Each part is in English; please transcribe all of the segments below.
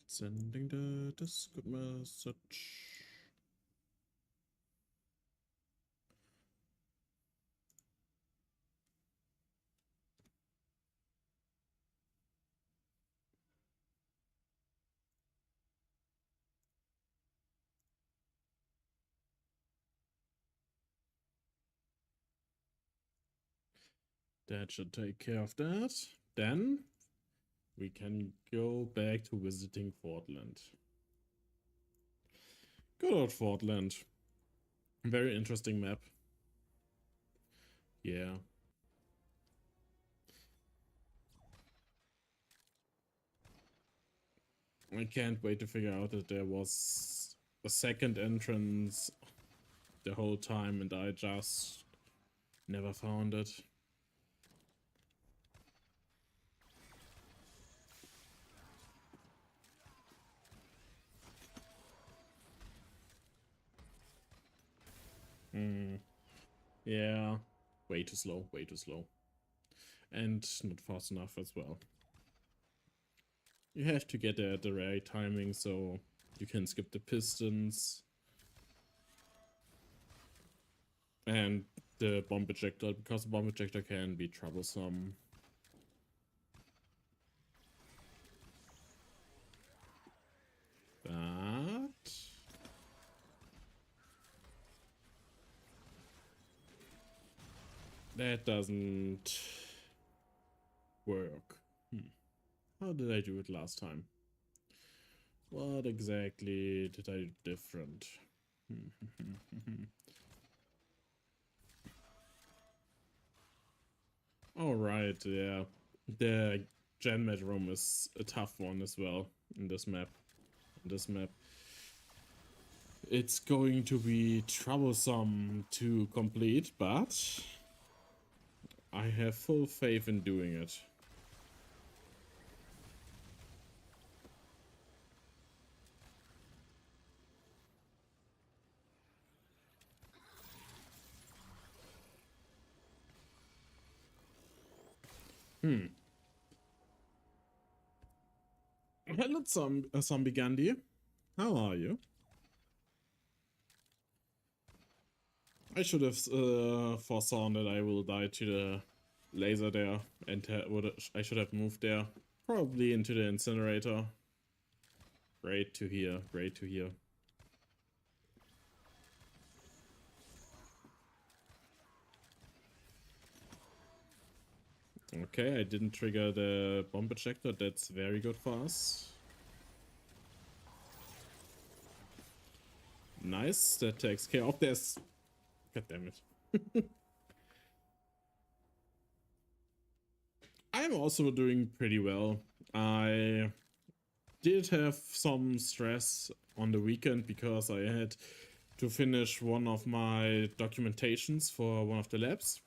Sending the Discord message. That should take care of that. Then we can go back to visiting Fortland. Good old Fortland. Very interesting map. Yeah. I can't wait to figure out that there was a second entrance the whole time and I just never found it. Yeah. Way too slow, way too slow. And not fast enough as well. You have to get there at the right timing so you can skip the pistons. And the bomb ejector, because the bomb ejector can be troublesome. That doesn't work. How did I do it last time? What exactly did I do different? Alright, yeah. The Genmed room is a tough one as well in this map. It's going to be troublesome to complete, but I have full faith in doing it. Hello, Zombie Gandhi. How are you? I should have foresawn that I will die to the laser there, and I should have moved there. Probably into the incinerator. Great to hear, great to hear. Okay, I didn't trigger the bomb ejector, that's very good for us. Nice, that takes care of this. God damn it. I'm also doing pretty well. I did have some stress on the weekend because I had to finish one of my documentations for one of the labs.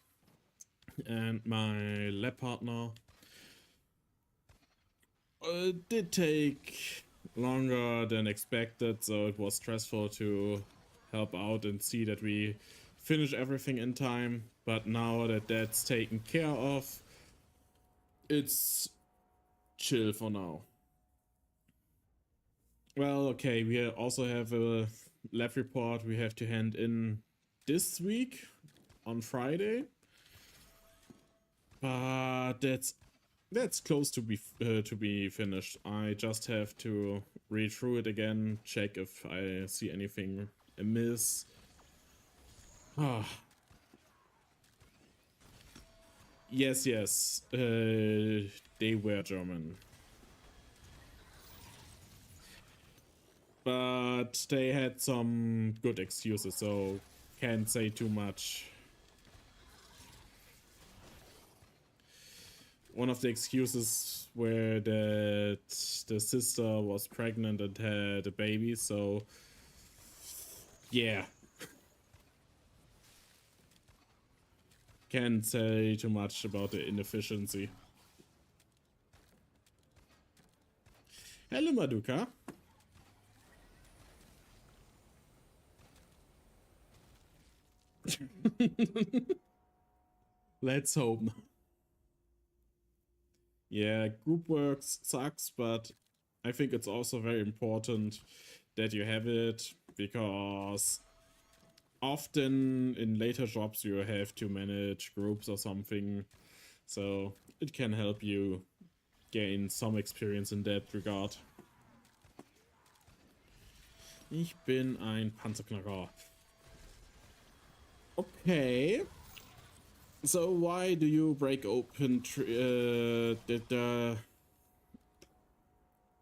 And my lab partner did take longer than expected, so it was stressful to help out and see that we finish everything in time. But now that that's taken care of, it's chill for now. Well, okay, we also have a lab report we have to hand in this week on Friday. But that's close to be finished. I just have to read through it again, check if I see anything amiss. Yes, yes. They were German. But they had some good excuses, so can't say too much. One of the excuses were that the sister was pregnant and had a baby, so yeah. Can't say too much about the inefficiency. Hello, Maduka. Let's hope not. Yeah, group work sucks, but I think it's also very important that you have it, because often in later jobs you have to manage groups or something, so it can help you gain some experience in that regard. Ich bin ein Panzerknacker. Okay. So why do you break open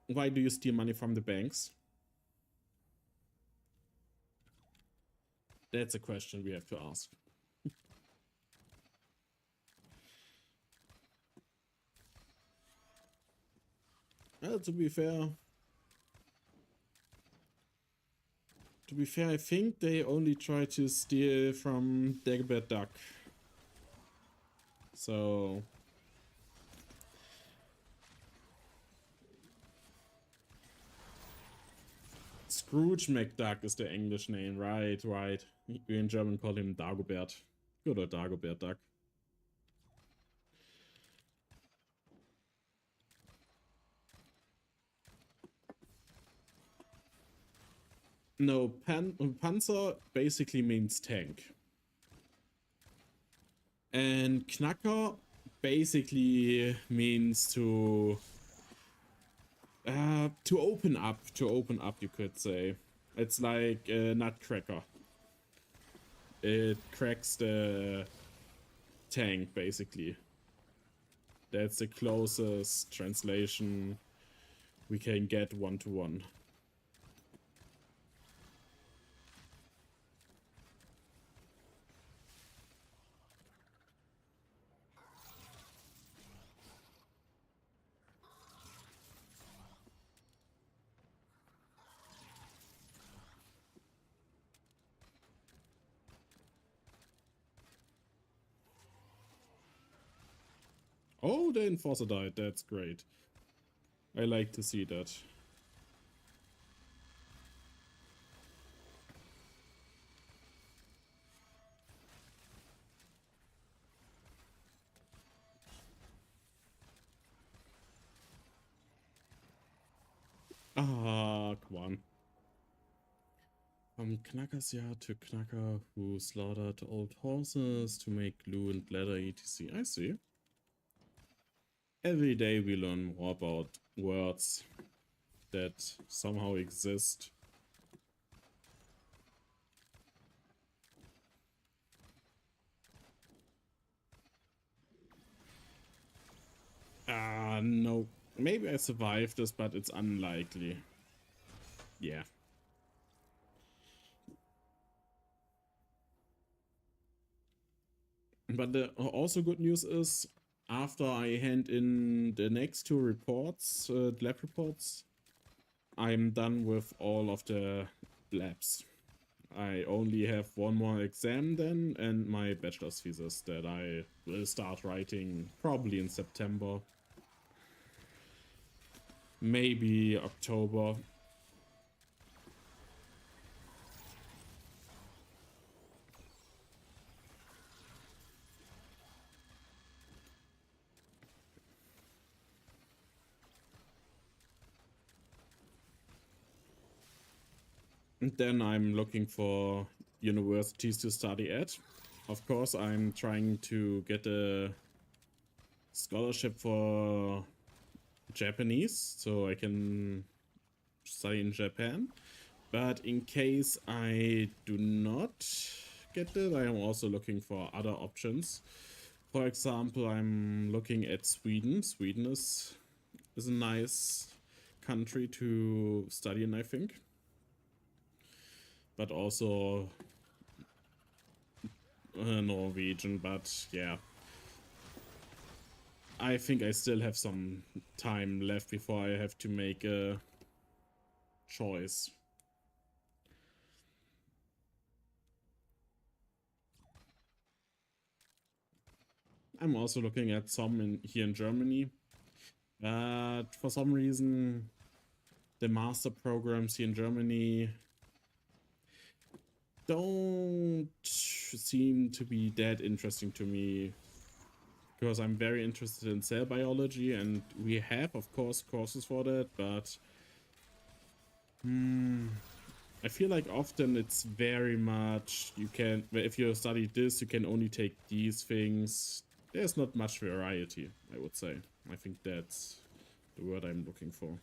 why do you steal money from the banks? That's a question we have to ask. To be fair, I think they only try to steal from Dagobert Duck. So Scrooge McDuck is the English name, right? We in German call him Dagobert. Good old Dagobert Duck. No, Panzer basically means tank. And Knacker basically means to open up, you could say. It's like a nutcracker. It cracks the tank, basically. That's the closest translation we can get one-to-one. Oh, the Enforcer died. That's great. I like to see that. Ah, come on. From Knacker's yard to Knacker, who slaughtered old horses to make glue and leather, etc. I see. Every day we learn more about words that somehow exist. No. Maybe I survived this, but it's unlikely. Yeah. But the also good news is, after I hand in the next two reports, lab reports, I'm done with all of the labs. I only have one more exam then, and my bachelor's thesis that I will start writing probably in September. Maybe October. And then I'm looking for universities to study at. Of course, I'm trying to get a scholarship for Japanese, so I can study in Japan. But in case I do not get it, I am also looking for other options. For example, I'm looking at Sweden. Sweden is a nice country to study in, I think. But also Norwegian, but yeah. I think I still have some time left before I have to make a choice. I'm also looking at some here in Germany, but for some reason the master programs here in Germany don't seem to be that interesting to me. because I'm very interested in cell biology, and we have, of course, courses for that, but I feel like often it's very much you can, if you study this, you can only take these things. There's not much variety, I would say. I think that's the word I'm looking for.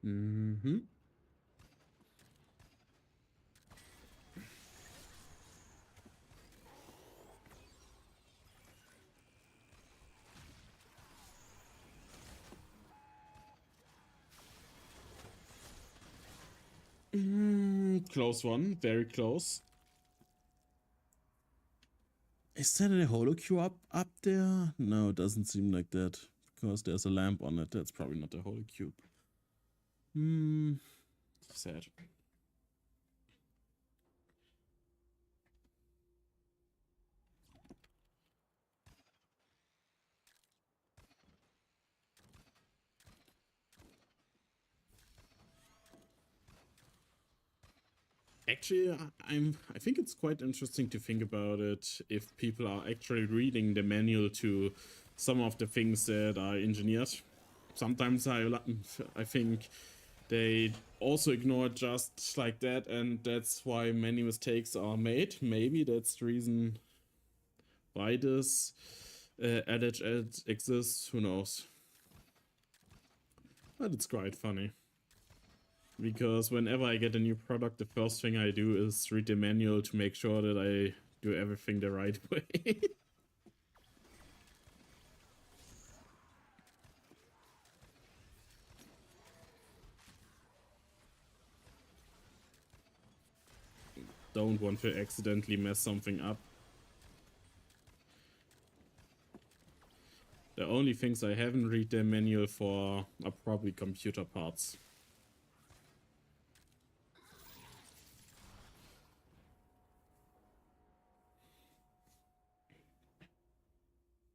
Mm-hmm. Close one, very close. Is that a holocube up there? No, it doesn't seem like that, because there's a lamp on it. That's probably not a holocube. Sad. Actually, I think it's quite interesting to think about it if people are actually reading the manual to some of the things that are engineered. Sometimes I think they also ignore it just like that, and that's why many mistakes are made. Maybe that's the reason why this adage exists. Who knows? But it's quite funny. Because whenever I get a new product, the first thing I do is read the manual to make sure that I do everything the right way. Don't want to accidentally mess something up. The only things I haven't read the manual for are probably computer parts.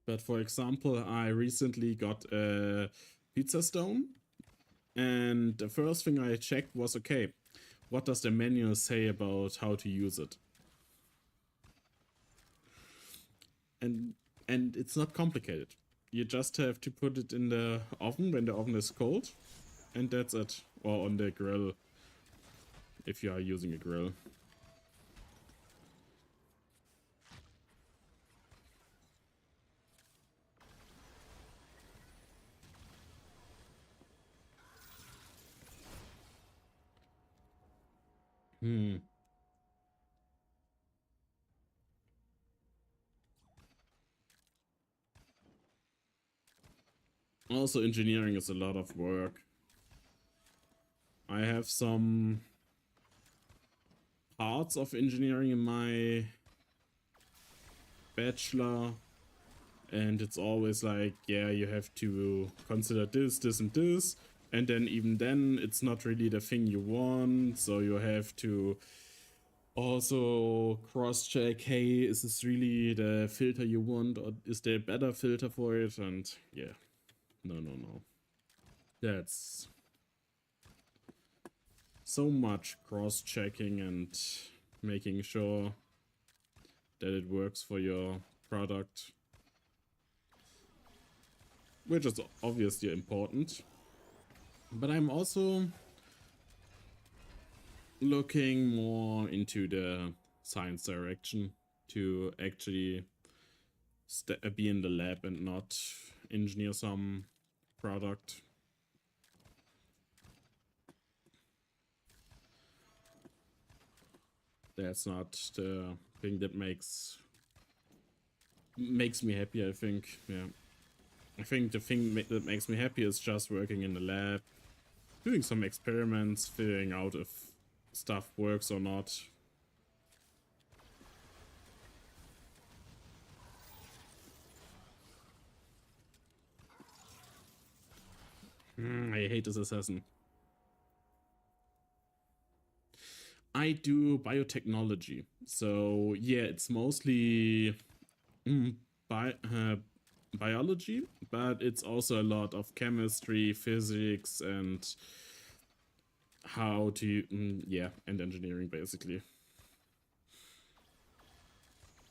But for example, I recently got a pizza stone, and the first thing I checked was, okay, what does the manual say about how to use it? And it's not complicated. You just have to put it in the oven when the oven is cold, and that's it. Or on the grill, if you are using a grill. Also, engineering is a lot of work. I have some parts of engineering in my bachelor, and it's always like, yeah, you have to consider this, this, and this, and then even then, it's not really the thing you want, so you have to also cross-check, hey, is this really the filter you want, or is there a better filter for it? And yeah, no. That's so much cross-checking and making sure that it works for your product, which is obviously important. But I'm also looking more into the science direction to actually be in the lab and not engineer some product. That's not the thing that makes me happy, I think. Yeah, I think the thing that makes me happy is just working in the lab, doing some experiments, figuring out if stuff works or not. I hate this assassin. I do biotechnology. So yeah, it's mostly bi biology, but it's also a lot of chemistry, physics, and how to, yeah, and engineering basically.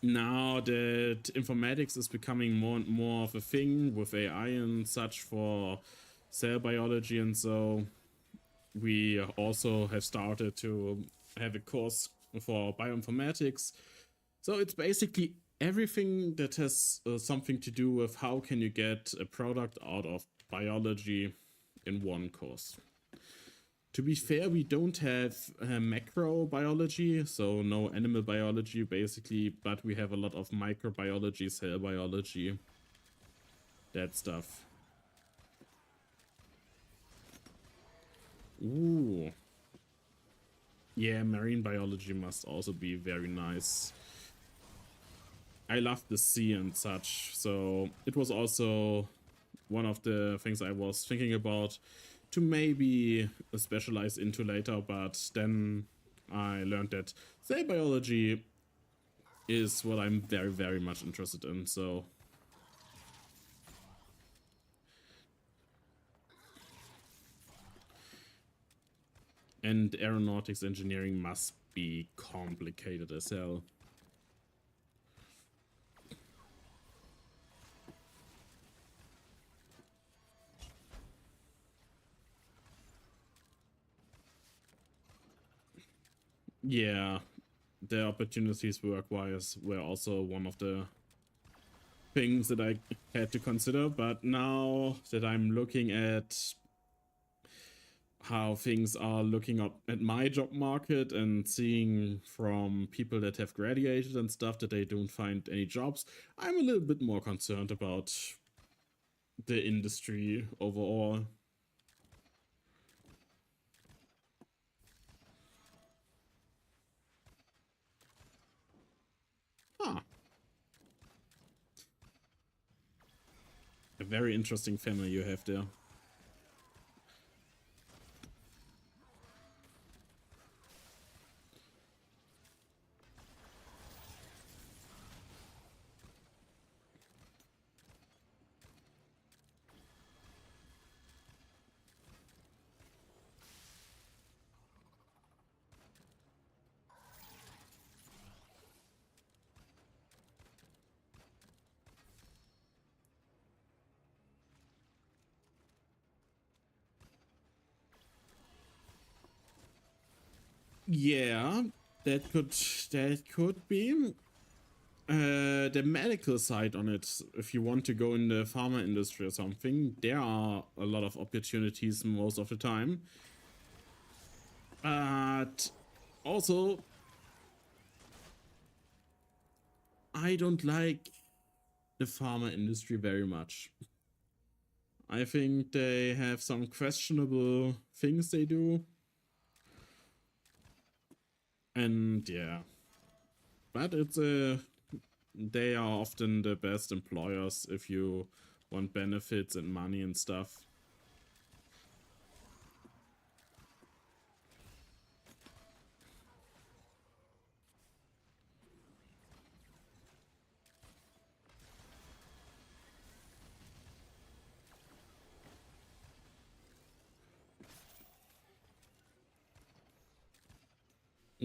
Now that informatics is becoming more and more of a thing with AI and such for cell biology, and so we also have started to have a course for bioinformatics. So it's basically everything that has something to do with how can you get a product out of biology in one course. To be fair, we don't have macrobiology, so no animal biology basically, but we have a lot of microbiology, cell biology, that stuff. Ooh. Yeah, marine biology must also be very nice. I love the sea and such, so it was also one of the things I was thinking about to maybe specialize into later, but then I learned that cell biology is what I'm very, very much interested in, so. And aeronautics engineering must be complicated as hell. Yeah, the opportunities work-wise were also one of the things that I had to consider, but now that I'm looking at how things are looking up at my job market and seeing from people that have graduated and stuff that they don't find any jobs, I'm a little bit more concerned about the industry overall. Huh. A very interesting family you have there. Yeah, that could be. The medical side on it, if you want to go in the pharma industry or something, there are a lot of opportunities most of the time. But also, I don't like the pharma industry very much. I think they have some questionable things they do. And yeah. But it's a they are often the best employers if you want benefits and money and stuff.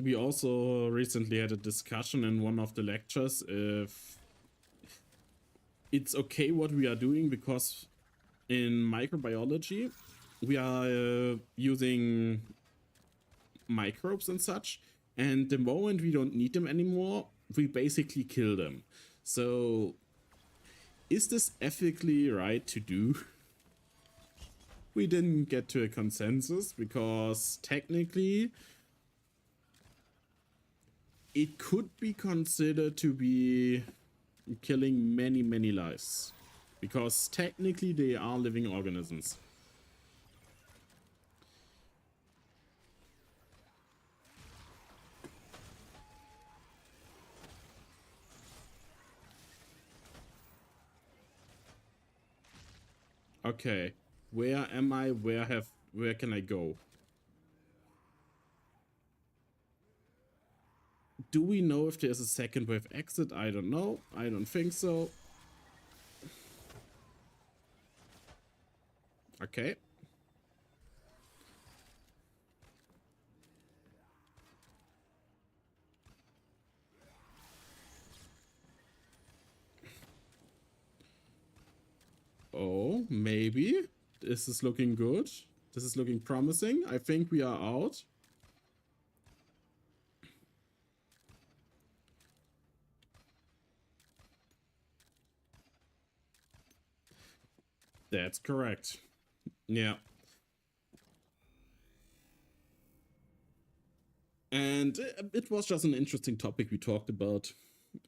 We also recently had a discussion in one of the lectures if it's okay what we are doing, because in microbiology we are using microbes and such, and the moment we don't need them anymore, we basically kill them. So is this ethically right to do? We didn't get to a consensus because technically it could be considered to be killing many, many lives. Because technically they are living organisms. Okay. Where am I? Where can I go? Do we know if there's a second wave exit? I don't know. I don't think so. Okay. Oh, maybe. This is looking good. This is looking promising. I think we are out. That's correct. Yeah. And it was just an interesting topic we talked about.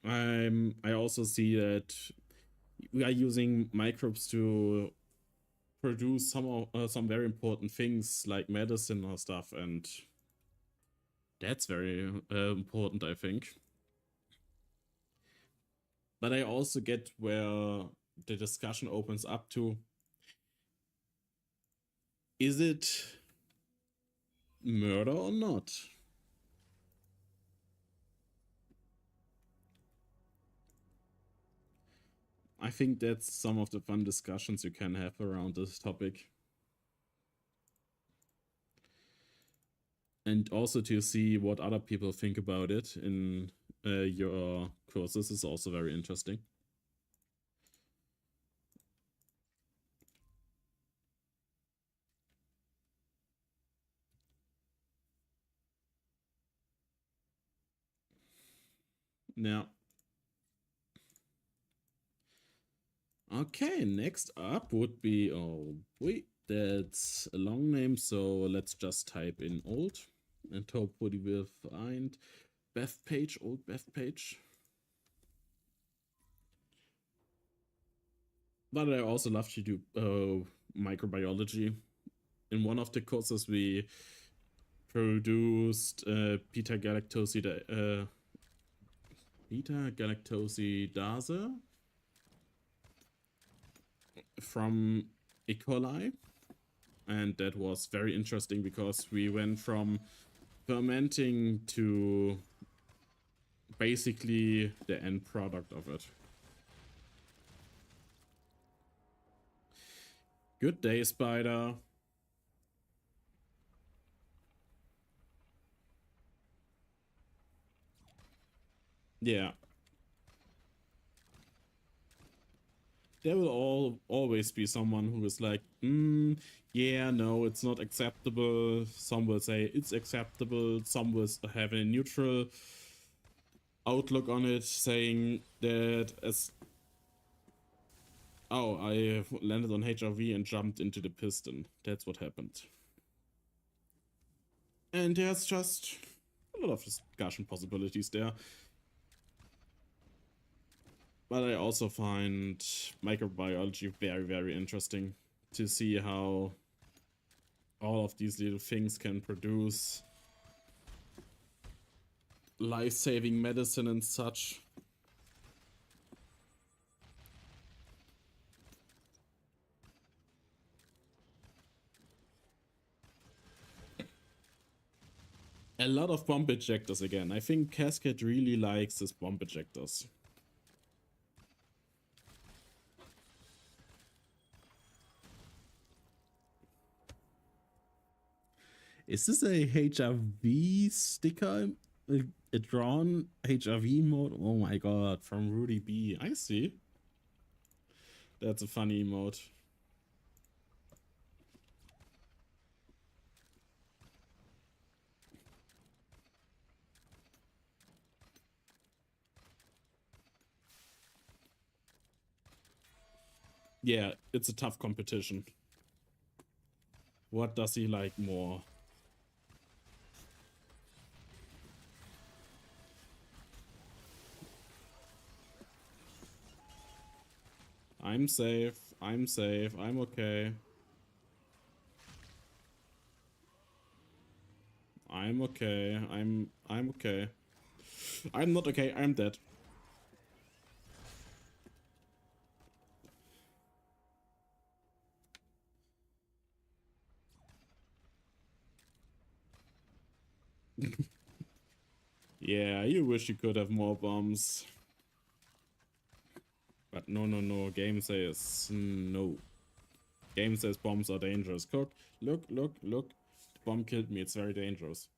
I also see that we are using microbes to produce some very important things like medicine or stuff, and that's very important, I think. But I also get where the discussion opens up to: is it murder or not? I think that's some of the fun discussions you can have around this topic. And also to see what other people think about it in your courses is also very interesting. Now, okay, next up would be, oh wait, that's a long name, so let's just type in old and hopefully we'll find Bethpage, old Bethpage. But I also love to do microbiology. In one of the courses, we produced beta galactosidase from E. coli, and that was very interesting because we went from fermenting to basically the end product of it. Good day, Spider. Yeah. There will always be someone who is like, yeah, no, it's not acceptable. Some will say it's acceptable. Some will have a neutral outlook on it, saying that as, oh, I landed on HRV and jumped into the piston. That's what happened. And there's just a lot of discussion possibilities there. But I also find microbiology very, very interesting to see how all of these little things can produce life-saving medicine and such. A lot of bomb ejectors again. I think Cascade really likes his bomb ejectors. Is this a HRV sticker? A drawn HRV mode? Oh my god, from Rudy B. I see. That's a funny emote. Yeah, it's a tough competition. What does he like more? I'm safe. I'm safe. I'm okay. I'm okay. I'm okay. I'm not okay. I'm dead. Yeah, you wish you could have more bombs. But no, no, no. Game says no. Game says bombs are dangerous. Look, look, look, look. The bomb killed me. It's very dangerous.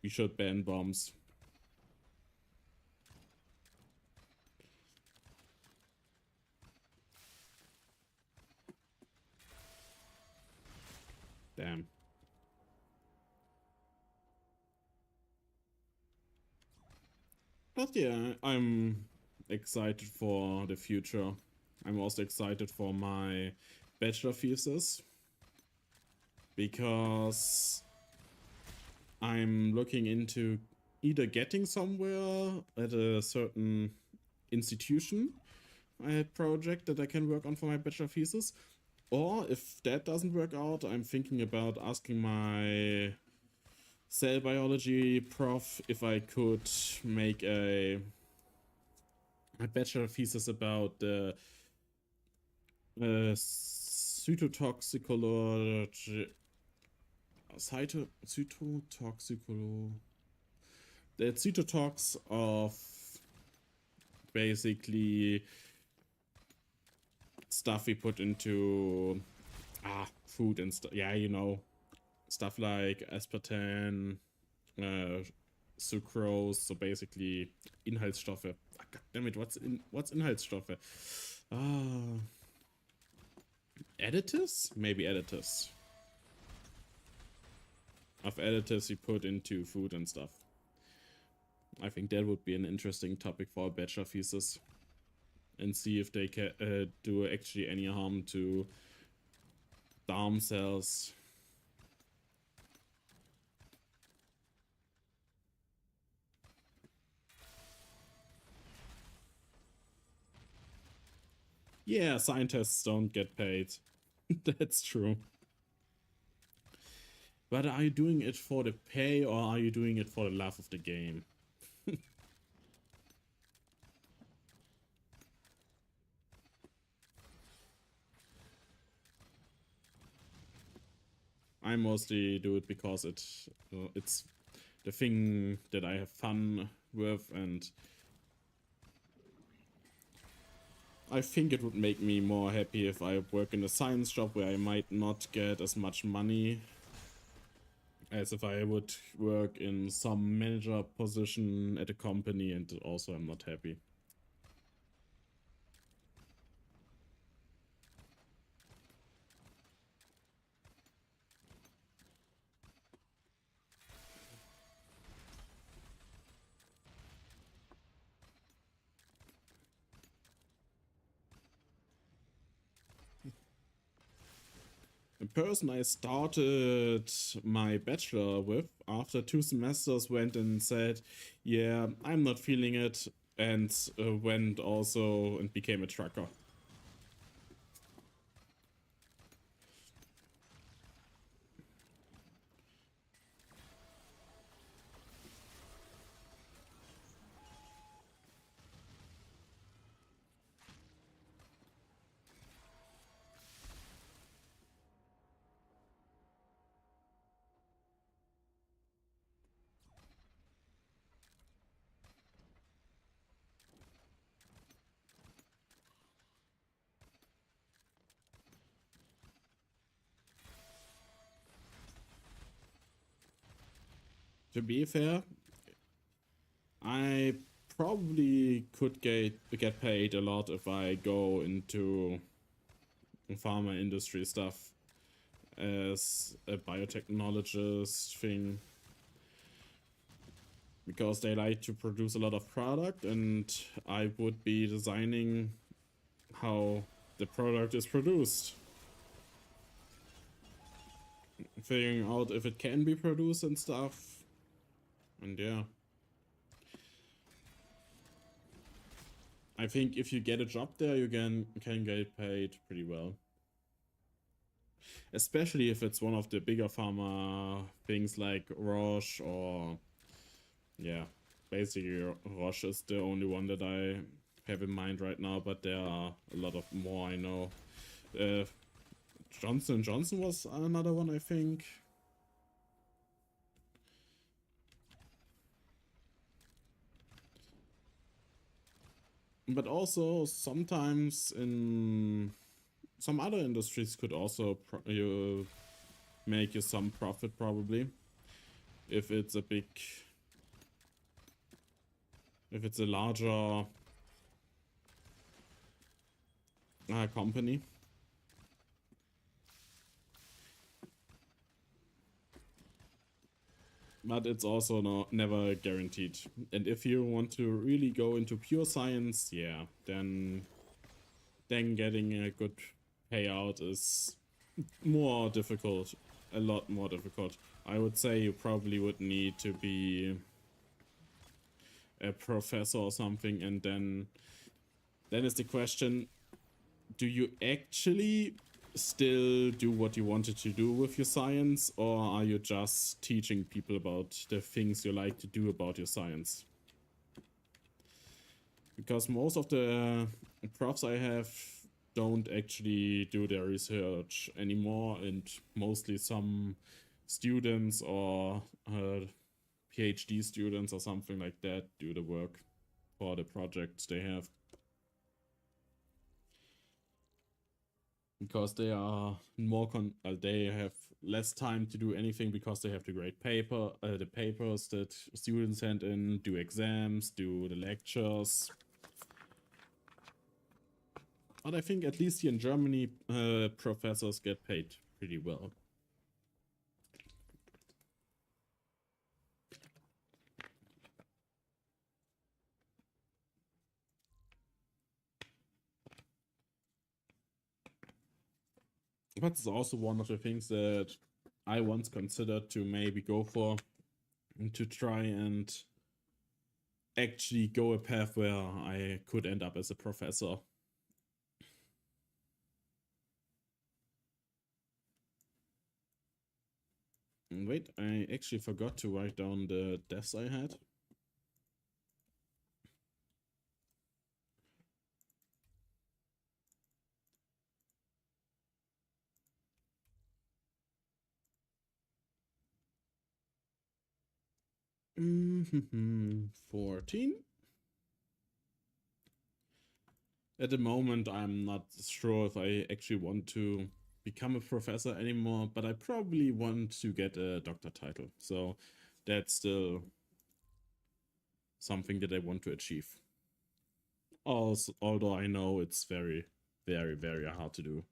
We should ban bombs. Damn. But yeah, I'm excited for the future. I'm also excited for my bachelor thesis because I'm looking into either getting somewhere at a certain institution, a project that I can work on for my bachelor thesis, or if that doesn't work out, I'm thinking about asking my cell biology prof if I could make a bachelor thesis about the cytotoxicology, the cytotox of basically stuff we put into food and stuff. Yeah, you know, stuff like aspartame, sucrose. So basically Inhaltsstoffe. Ah, God damn it! What's Inhaltsstoffe? Additives? Maybe additives. Of additives you put into food and stuff. I think that would be an interesting topic for a bachelor thesis. And see if they can do actually any harm to Darm cells. Yeah, scientists don't get paid. That's true. But are you doing it for the pay or are you doing it for the love of the game? I mostly do it because it's the thing that I have fun with, and I think it would make me more happy if I work in a science job where I might not get as much money as if I would work in some manager position at a company, and also I'm not happy. The person I started my bachelor with after 2 semesters went and said, yeah, I'm not feeling it, and went also and became a trucker. To be fair, I probably could get paid a lot if I go into pharma industry stuff as a biotechnologist thing, because they like to produce a lot of product and I would be designing how the product is produced, figuring out if it can be produced and stuff, and yeah. I think if you get a job there, you can get paid pretty well. Especially if it's one of the bigger pharma things like Roche or... Yeah, basically Roche is the only one that I have in mind right now, but there are a lot of more I know. Johnson & Johnson was another one, I think. But also sometimes in some other industries could also you make you some profit probably if it's a big, if it's a larger company. But it's also never guaranteed. And if you want to really go into pure science, yeah, then getting a good payout is more difficult, a lot more difficult. I would say you probably would need to be a professor or something, and then is the question, do you actually still do what you wanted to do with your science, or are you just teaching people about the things you like to do about your science? Because most of the profs I have don't actually do their research anymore, and mostly some students or PhD students or something like that do the work for the projects they have. Because they are more they have less time to do anything because they have to grade the papers that students send in, do exams, do the lectures. But I think at least here in Germany, professors get paid pretty well. But it's also one of the things that I once considered to maybe go for, to try and actually go a path where I could end up as a professor. Wait, I actually forgot to write down the deaths I had. Mm-hmm. 14? At the moment, I'm not sure if I actually want to become a professor anymore, but I probably want to get a doctor title. So that's still something that I want to achieve. Also, although I know it's very, very, very hard to do.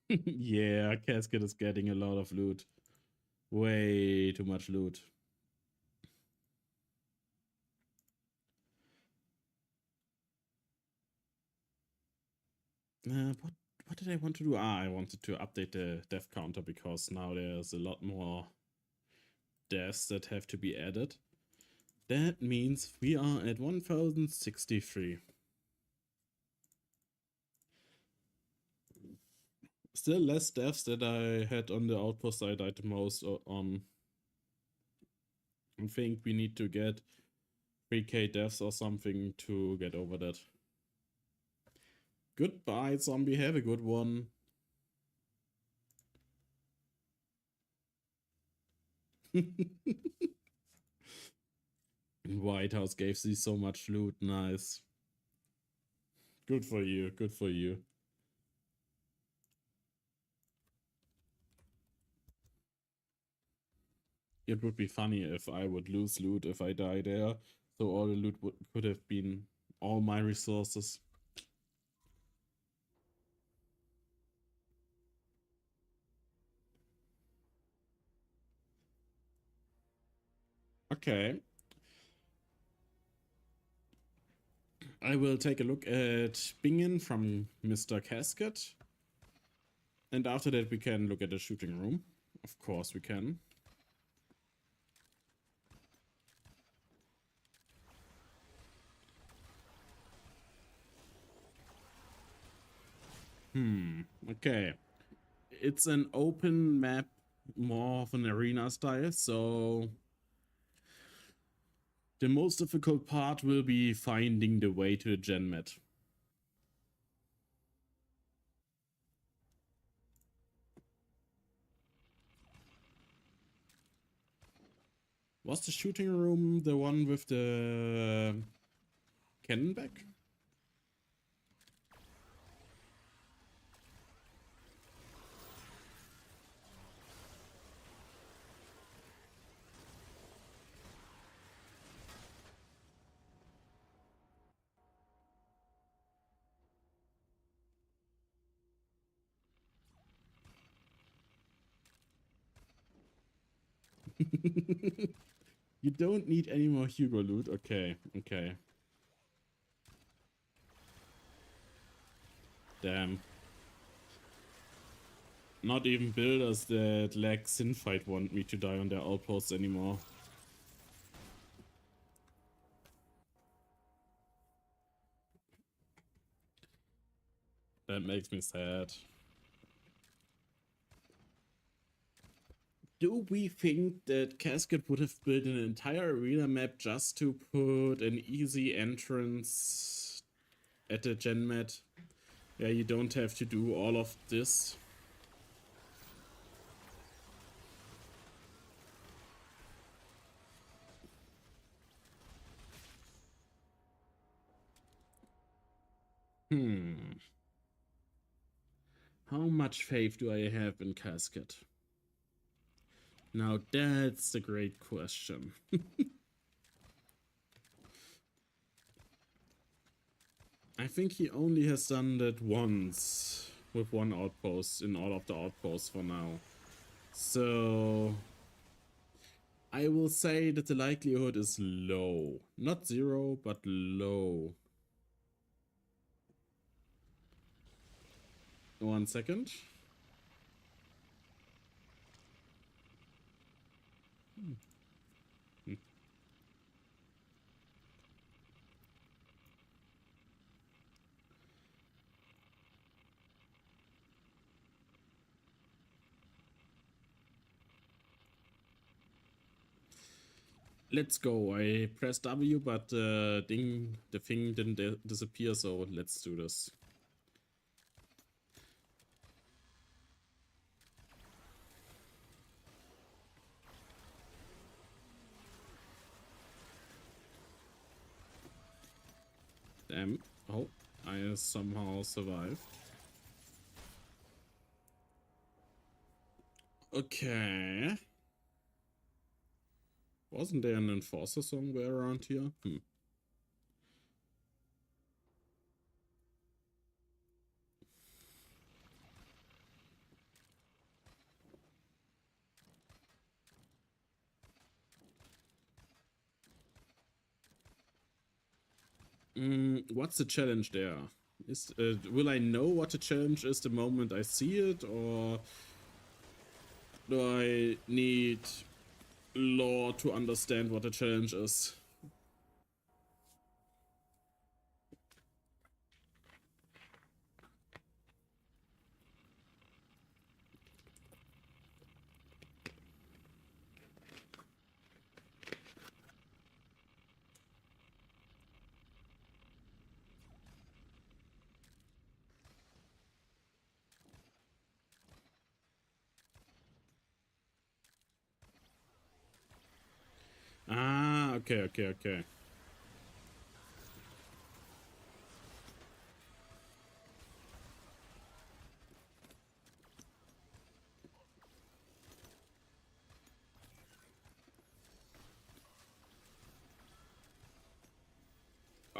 Yeah, Casket is getting a lot of loot. Way too much loot. What did I want to do? I wanted to update the death counter because now there's a lot more deaths that have to be added. That means we are at 1063. Still less deaths that I had on the outpost I died the most on. I think we need to get 3k deaths or something to get over that. Goodbye, zombie. Have a good one. White House gave thee so much loot. Nice. Good for you. Good for you. It would be funny if I would lose loot if I die there. So all the loot could have been all my resources. Okay. I will take a look at Bingen from Mr. Casket. And after that we can look at the shooting room. Of course we can. Okay. It's an open map, more of an arena style, so the most difficult part will be finding the way to the gen mat. Was the shooting room the one with the cannon back? You don't need any more Hugo loot. Okay, okay. Damn. Not even builders that lack Sinfight want me to die on their outposts anymore. That makes me sad. Do we think that Casket would have built an entire arena map just to put an easy entrance at the gen mat? Yeah, you don't have to do all of this. How much faith do I have in Casket? Now that's the great question. I think he only has done that once with one outpost in all of the outposts for now. So I will say that the likelihood is low. Not zero, but low. 1 second. Let's go. I pressed W, but the thing didn't disappear, so let's do this. Damn. Oh, I somehow survived. Okay. Wasn't there an enforcer somewhere around here? What's the challenge there? Will I know what the challenge is the moment I see it, or do I need lore to understand what the challenge is? Ah, okay.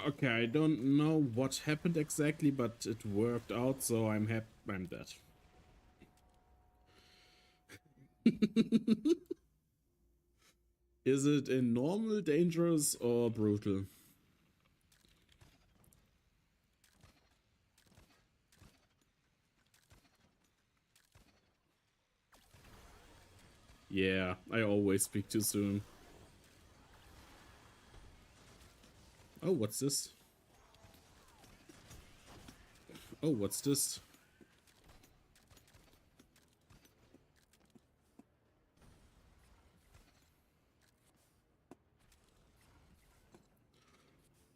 Okay, I don't know what happened exactly, but it worked out, so I'm happy. I'm dead. Is it in normal, dangerous, or brutal? Yeah, I always speak too soon. Oh, what's this? Oh, what's this?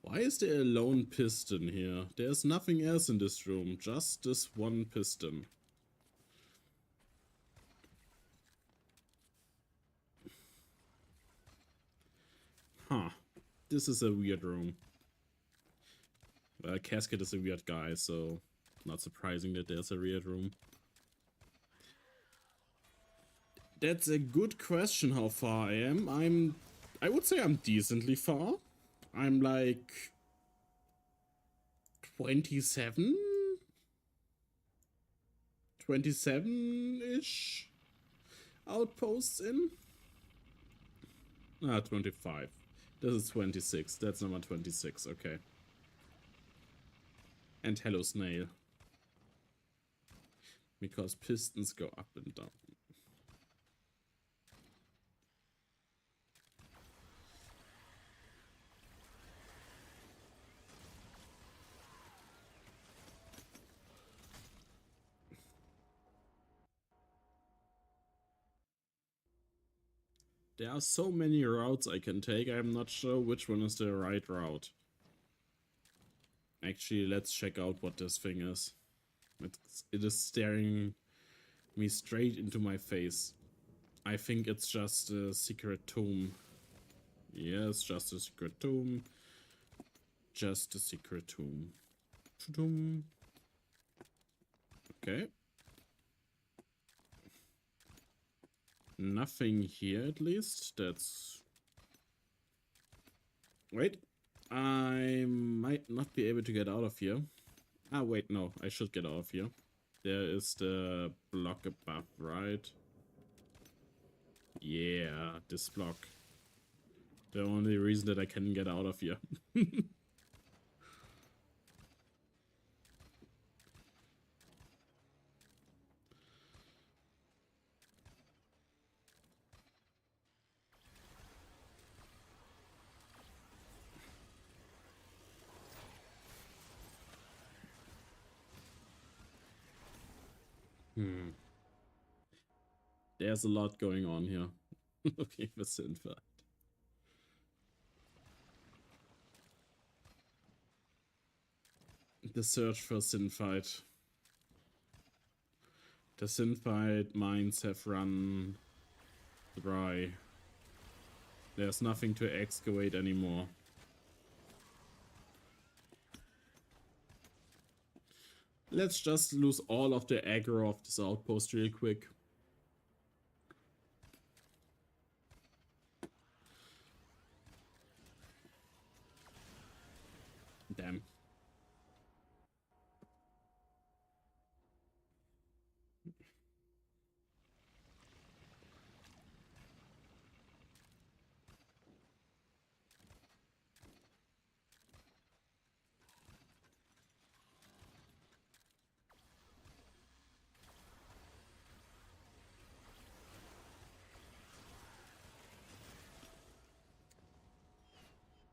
Why is there a lone piston here? There's nothing else in this room, just this one piston. Huh. This is a weird room. Well, Casket is a weird guy, so not surprising that there's a weird room. That's a good question how far I am. I would say I'm decently far. I'm like 27? 27-ish outposts in? 25. This is 26. That's number 26, okay. And hello, snail. Because pistons go up and down. There are so many routes I can take, I'm not sure which one is the right route. Actually, let's check out what this thing is. It is staring me straight into my face. I think it's just a secret tomb. Yes, just a secret tomb. Just a secret tomb. Okay. Nothing here, at least. That's... Wait. I might not be able to get out of here. Ah, wait, no. I should get out of here. There is the block above, right? Yeah, this block. The only reason that I can get out of here. There's a lot going on here. Looking for Sinfight. The search for Sinfight. The Sinfight mines have run dry. There's nothing to excavate anymore. Let's just lose all of the aggro of this outpost real quick. Damn.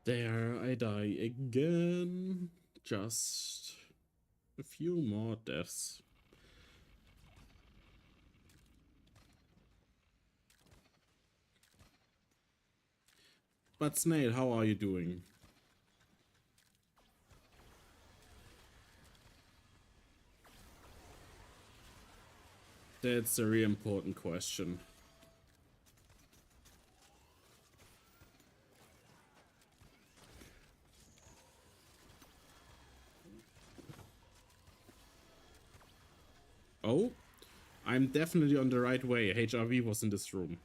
There I die again. Just a few more deaths. But Snail, how are you doing? That's a really important question. Oh, I'm definitely on the right way. HRV was in this room.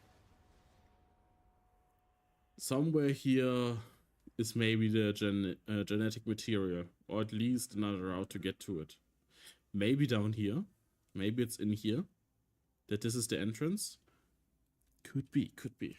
Somewhere here is maybe the genetic material, or at least another route to get to it. Maybe down here. Maybe it's in here. That this is the entrance. Could be, could be.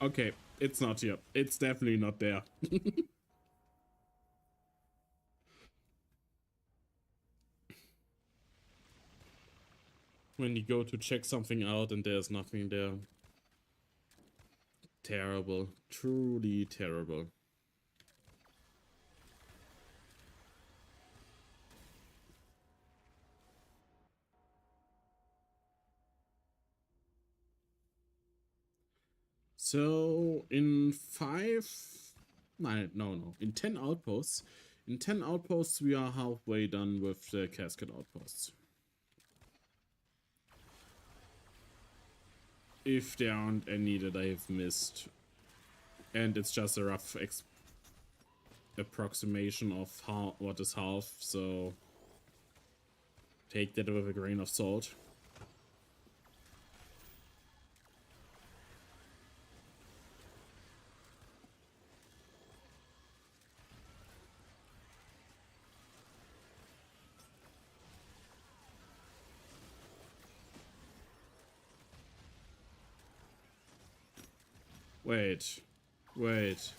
Okay, it's not here. It's definitely not there. When you go to check something out and there's nothing there. Terrible. Truly terrible. So in in 10 outposts. In 10 outposts, we are halfway done with the casket outposts. If there aren't any that I have missed. And it's just a rough approximation of what is half, so take that with a grain of salt. Wait.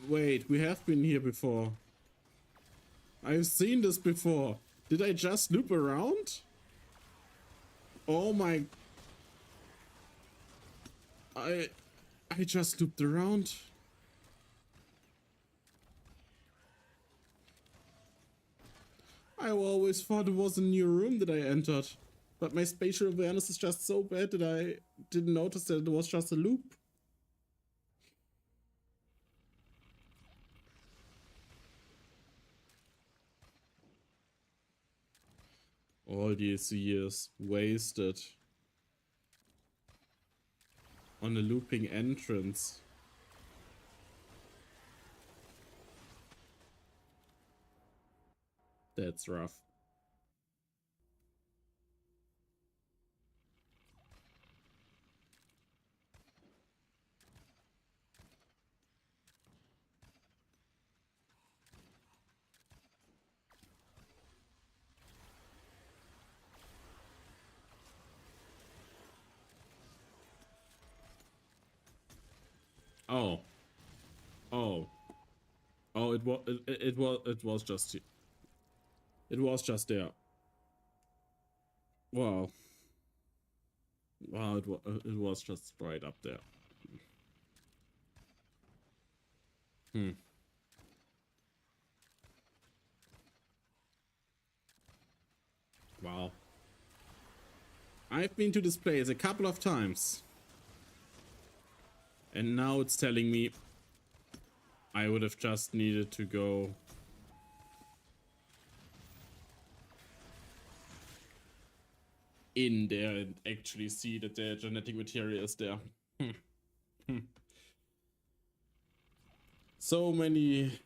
Wait, we have been here before. I've seen this before. Did I just loop around? Oh my... I just looped around. I always thought it was a new room that I entered. But my spatial awareness is just so bad that I didn't notice that it was just a loop. All these years wasted on a looping entrance. That's rough. Oh. Oh. Oh, it was just there. Wow. Wow, it was just right up there. Wow. I've been to this place a couple of times. And now it's telling me I would have just needed to go in there and actually see that the genetic material is there. So many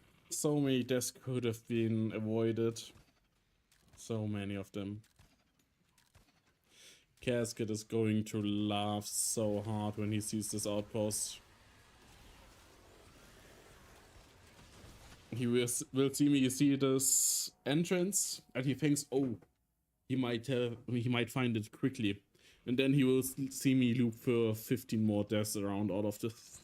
deaths could have been avoided. So many of them. Casket is going to laugh so hard when he sees this outpost. He will see me see this entrance and he thinks, oh, he might find it quickly. And then he will see me loop for 15 more deaths around all of this.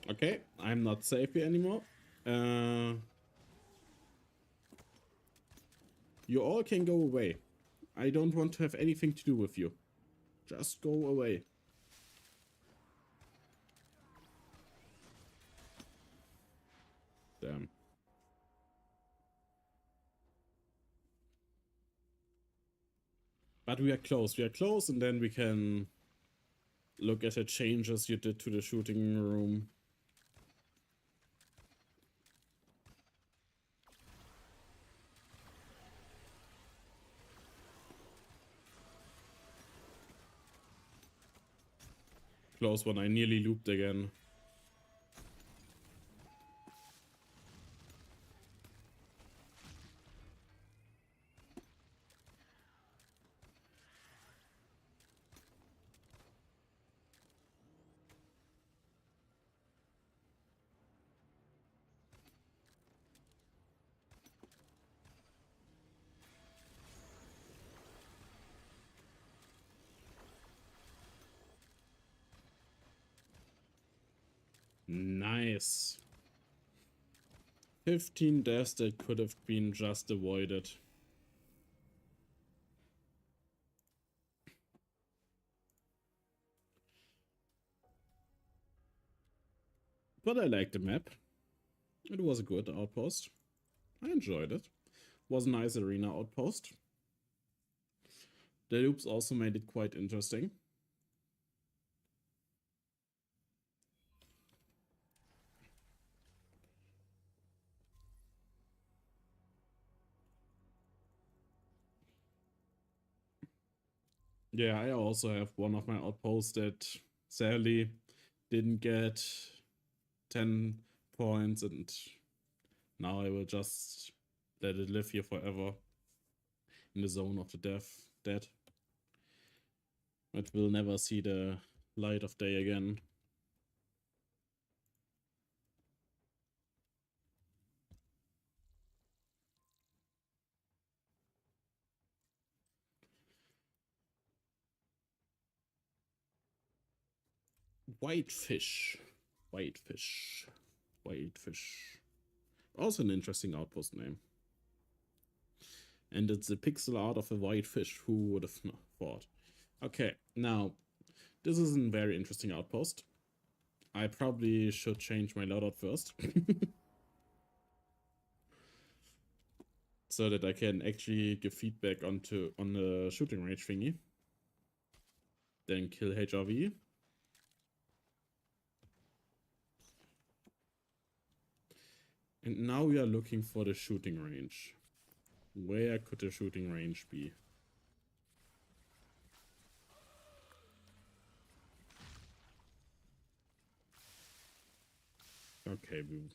Okay, I'm not safe here anymore. You all can go away. I don't want to have anything to do with you. Just go away. Damn. But we are close, and then we can look at the changes you did to the shooting room. Close one, I nearly looped again. Nice. 15 deaths that could have been just avoided. But I like the map. It was a good outpost. I enjoyed it. Was a nice arena outpost. The loops also made it quite interesting. Yeah, I also have one of my outposts that sadly didn't get 10 points, and now I will just let it live here forever in the zone of the dead. It will never see the light of day again. Whitefish. Whitefish. Whitefish. Also an interesting outpost name. And it's a pixel art of a whitefish. Who would have thought? Okay, now, this is a very interesting outpost. I probably should change my loadout first. So that I can actually give feedback on the shooting range thingy. Then kill HRV. And now we are looking for the shooting range. Where could the shooting range be? Okay, we...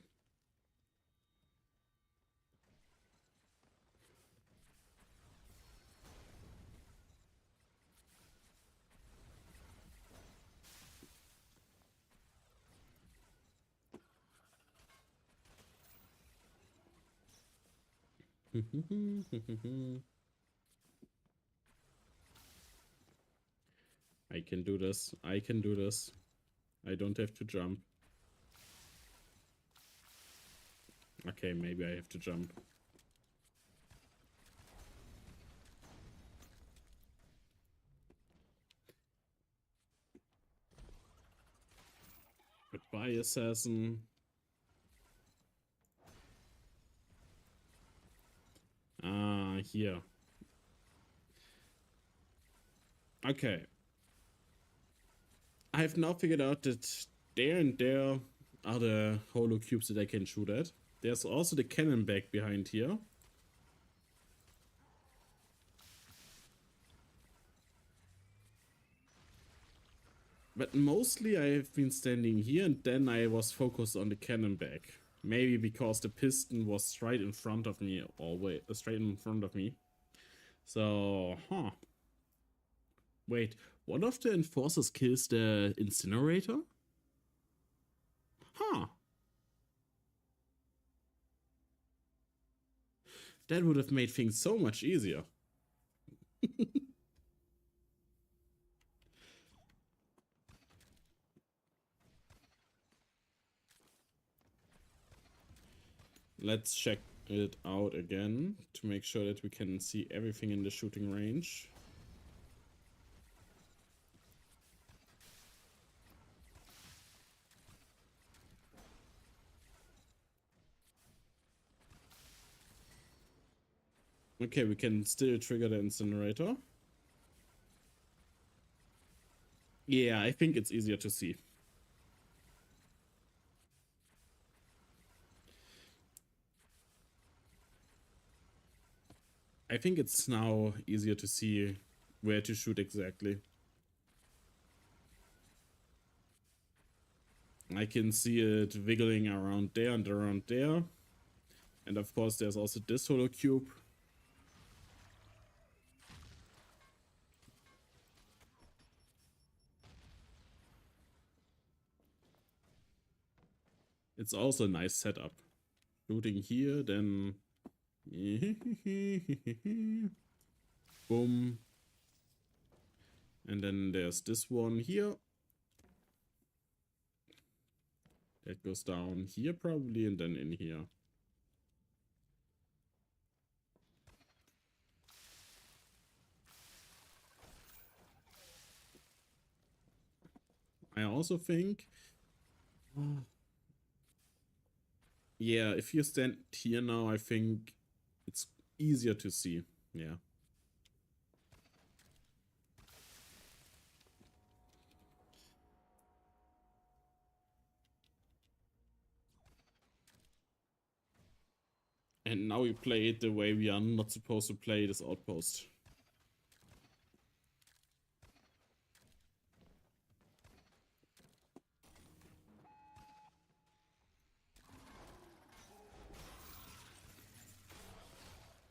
I can do this. I can do this. I don't have to jump. Okay, maybe I have to jump. Goodbye, assassin. Ah, here. Okay. I have now figured out that there and there are the holo cubes that I can shoot at. There's also the cannon back behind here. But mostly I have been standing here, and then I was focused on the cannon back. Maybe because the piston was right in front of me, always straight in front of me. So, Wait, one of the enforcers kills the incinerator? Huh. That would have made things so much easier. Let's check it out again to make sure that we can see everything in the shooting range. Okay, we can still trigger the incinerator. Yeah, I think it's easier to see. I think it's now easier to see where to shoot exactly. I can see it wiggling around there and around there. And of course there's also this holo cube. It's also a nice setup. Shooting here, then... Boom. And then there's this one here. That goes down here probably and then in here. I also think... yeah, if you stand here now, I think it's easier to see. Yeah. And now we play it the way we are not supposed to play this outpost.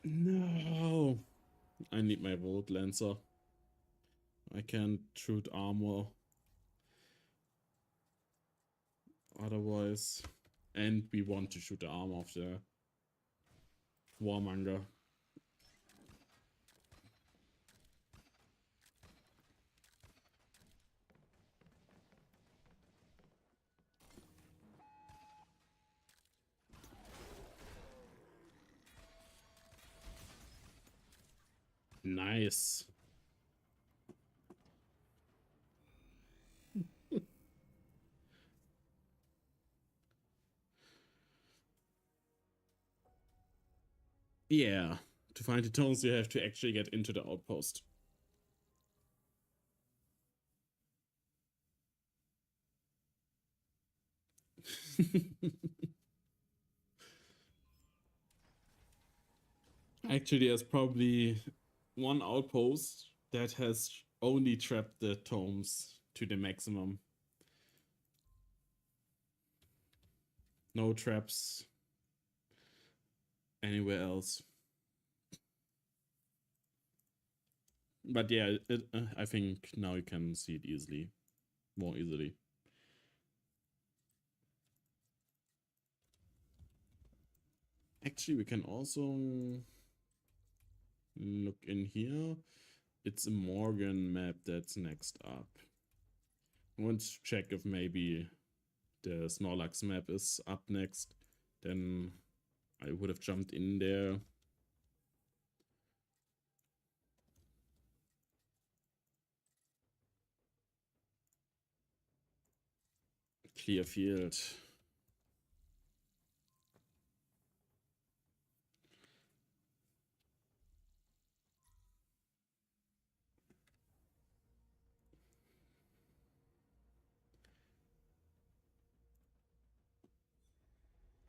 No! I need my Volt Lancer. I can't shoot armor. Otherwise. And we want to shoot the armor of the Warmonger. Nice. Yeah. To find the tones, you have to actually get into the outpost. Actually, there's probably one outpost that has only trapped the tomes to the maximum. No traps anywhere else. But yeah, I think now you can see it easily. More easily. Actually, we can also look in here. It's a Morgan map that's next up. I want to check if maybe the Snorlax map is up next. Then I would have jumped in there. Clear field.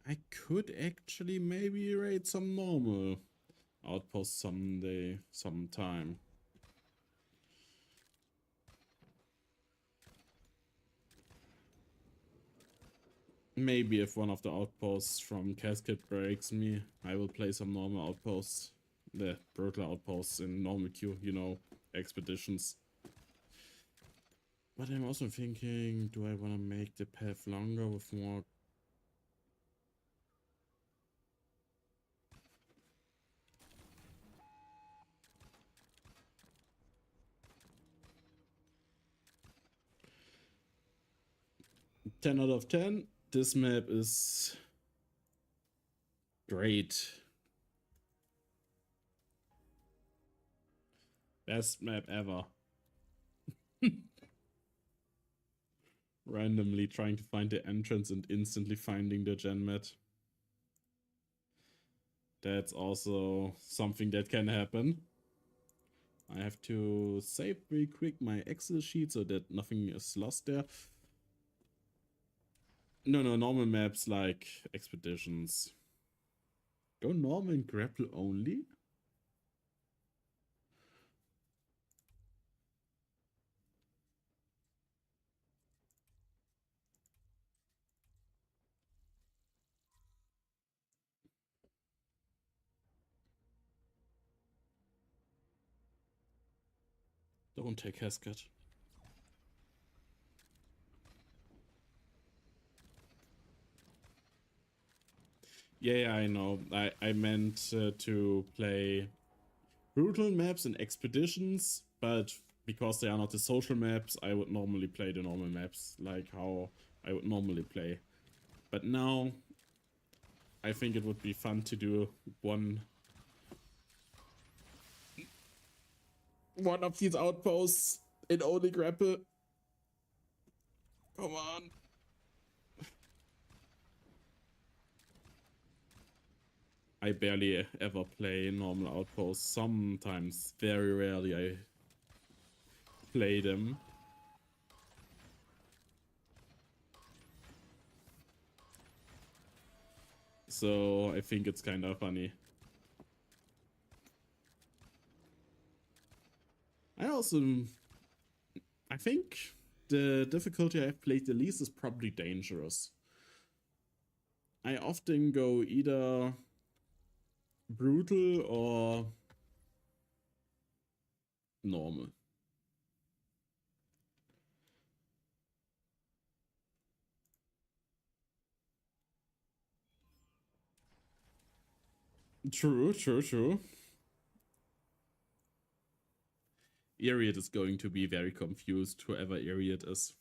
I could actually maybe raid some normal outposts someday, sometime. Maybe if one of the outposts from Cascade breaks me, I will play some normal outposts. The brutal outposts in normal queue, you know, expeditions. But I'm also thinking, do I want to make the path longer with more... ...10 out of 10. This map is great. Best map ever. Randomly trying to find the entrance and instantly finding the gen mat. That's also something that can happen. I have to save very quick my Excel sheet so that nothing is lost there. No, normal maps like expeditions. Go normal and grapple only? Don't take Cascade. Yeah, I know. I meant to play brutal maps and expeditions, but because they are not the social maps, I would normally play the normal maps, like how I would normally play. But now, I think it would be fun to do one of these outposts in only grapple. Come on. I barely ever play normal outposts. Sometimes, very rarely, I play them. So I think it's kind of funny. I think the difficulty I've played the least is probably dangerous. I often go either brutal or normal. True. Ariad is going to be very confused, whoever Ariad is.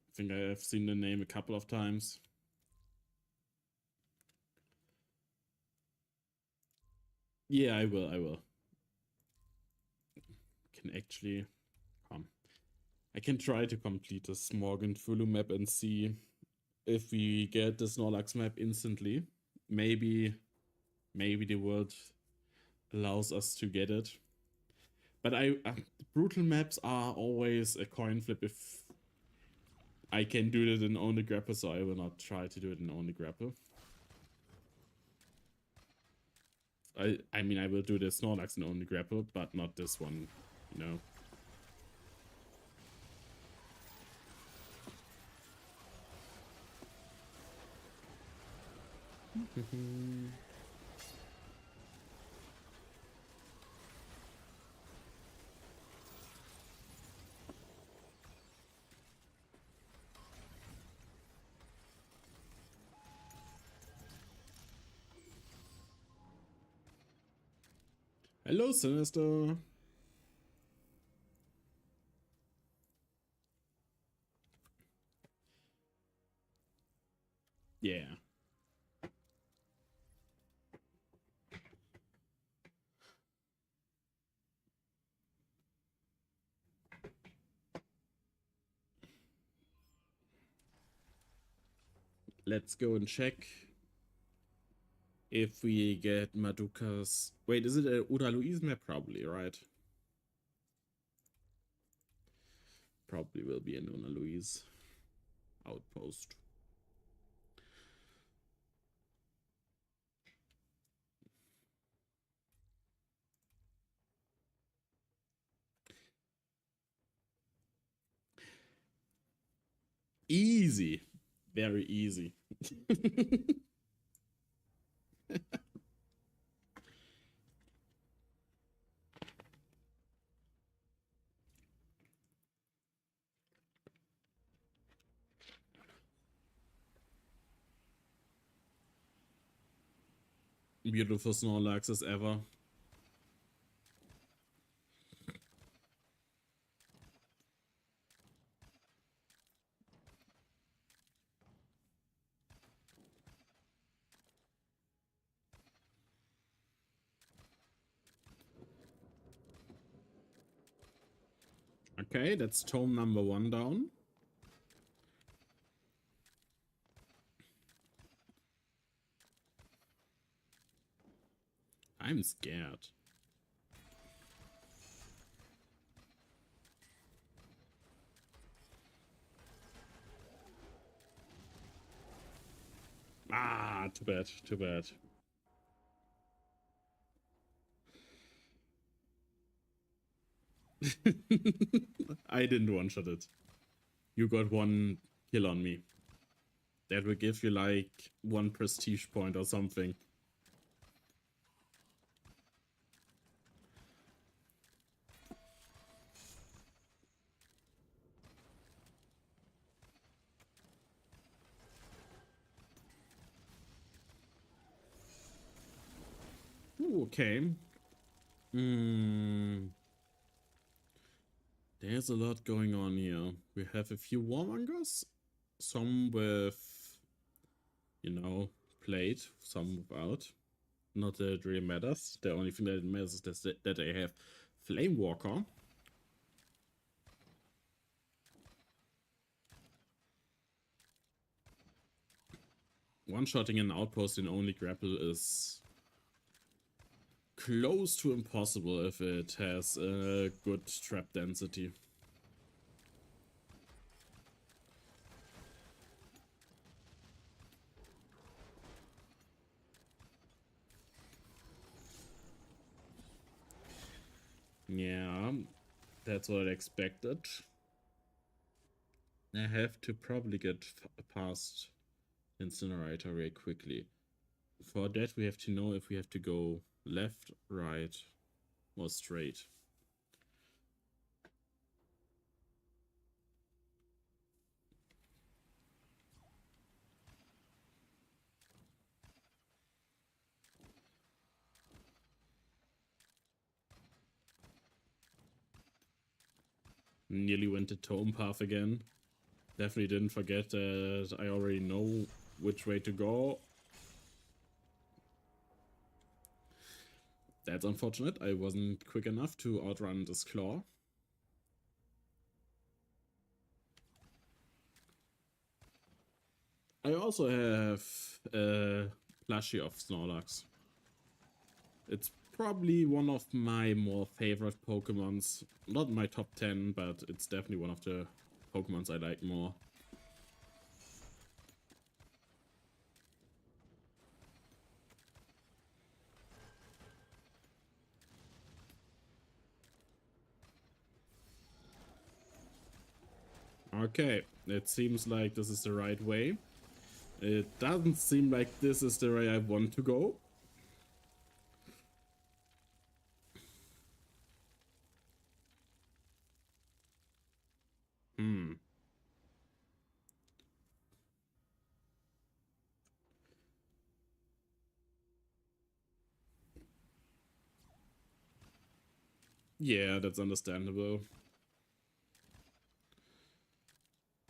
I think I have seen the name a couple of times. Yeah, I will. Can actually come. I can try to complete the Smorgon Fulu map and see if we get the Snorlax map instantly. Maybe the world allows us to get it. But brutal maps are always a coin flip if I can do it in only grapple, so I will not try to do it in only grapple. I mean, I will do the Snorlax in only grapple, but not this one, you know. Hello, Sinister. Yeah. Let's go and check if we get Maduka's... Wait, is it a Uraluise map? Probably, right? Probably will be an Uraluise outpost. Easy. Very easy. Beautiful Snorlax as ever. Okay, that's tome number 1 down. I'm scared. Ah, too bad, too bad. I didn't one-shot it. You got 1 kill on me. That will give you like 1 prestige point or something. Ooh, okay. There's a lot going on here. We have a few Warmongers, some with you know, played, some without. Not that it really matters. The only thing that matters is that I have Flame Walker. One-shotting an outpost in only grapple is close to impossible if it has a good trap density. Yeah, that's what I expected. I have to probably get past Incinerator very quickly. For that, we have to know if we have to go left, right, or straight. Nearly went the tome path again. Definitely didn't forget that I already know which way to go. That's unfortunate. I wasn't quick enough to outrun this claw. I also have a plushie of Snorlax. It's probably one of my more favorite Pokemons. Not my top 10, but it's definitely one of the Pokemons I like more. Okay, it seems like this is the right way. It doesn't seem like this is the way I want to go. Yeah, that's understandable.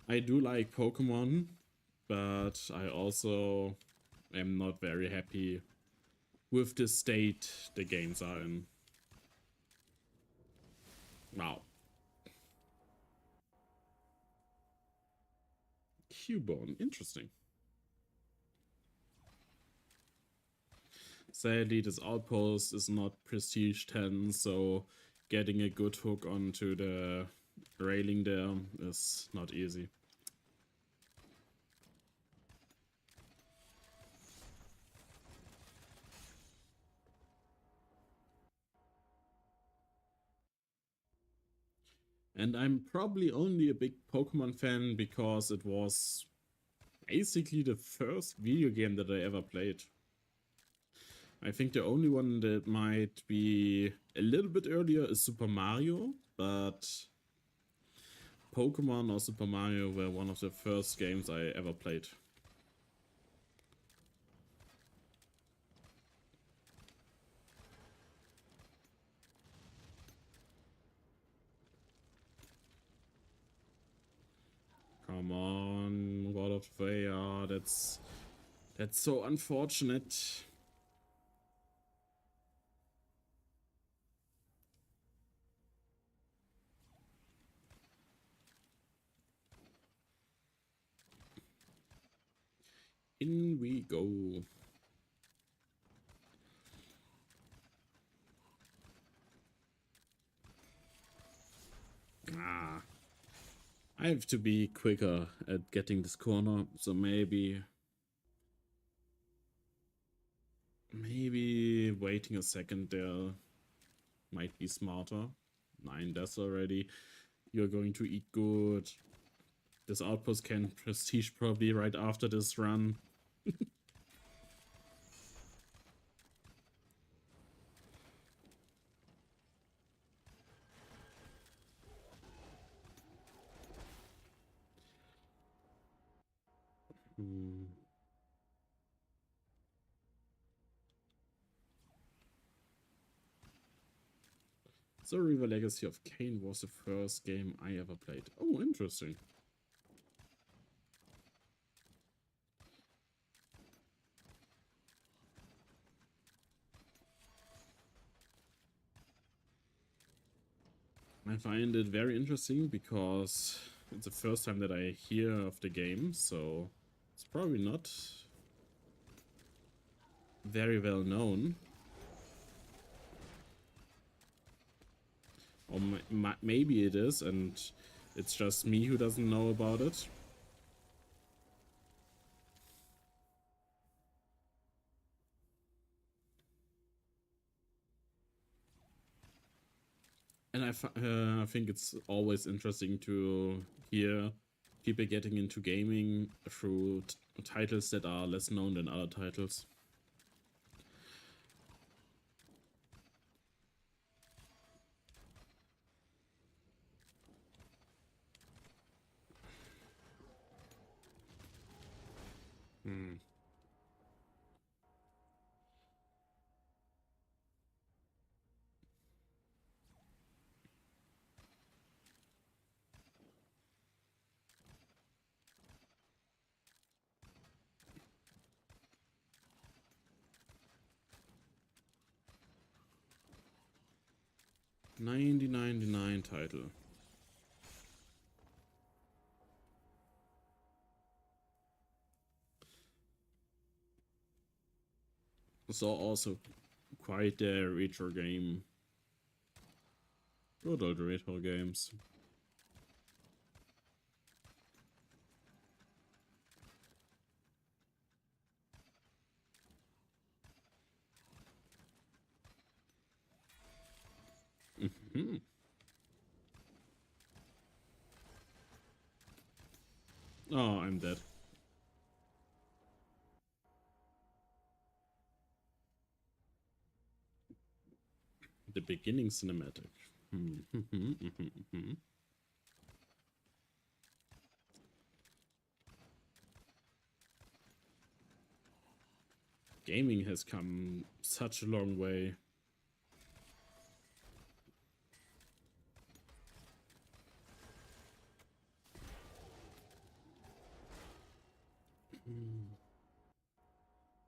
I do like Pokemon, but I also am not very happy with the state the games are in. Wow. Cubone, interesting. Sadly, this outpost is not prestige 10, so getting a good hook onto the railing there is not easy. And I'm probably only a big Pokemon fan because it was basically the first video game that I ever played. I think the only one that might be a little bit earlier is Super Mario, but Pokemon or Super Mario were one of the first games I ever played. Come on, God of Freya, that's so unfortunate. In we go. Ah. I have to be quicker at getting this corner, so maybe waiting a second there might be smarter. 9 deaths already. You're going to eat good. This outpost can prestige probably right after this run. So River Legacy of Kain was the first game I ever played. Oh, interesting. I find it very interesting because it's the first time that I hear of the game, so it's probably not very well known. Or maybe it is, and it's just me who doesn't know about it. And I think it's always interesting to hear people getting into gaming through titles that are less known than other titles. Hmm. $90.99 title. So also quite a retro game. Good old retro games. Mm-hmm. Oh, I'm dead. The beginning cinematic. Gaming has come such a long way.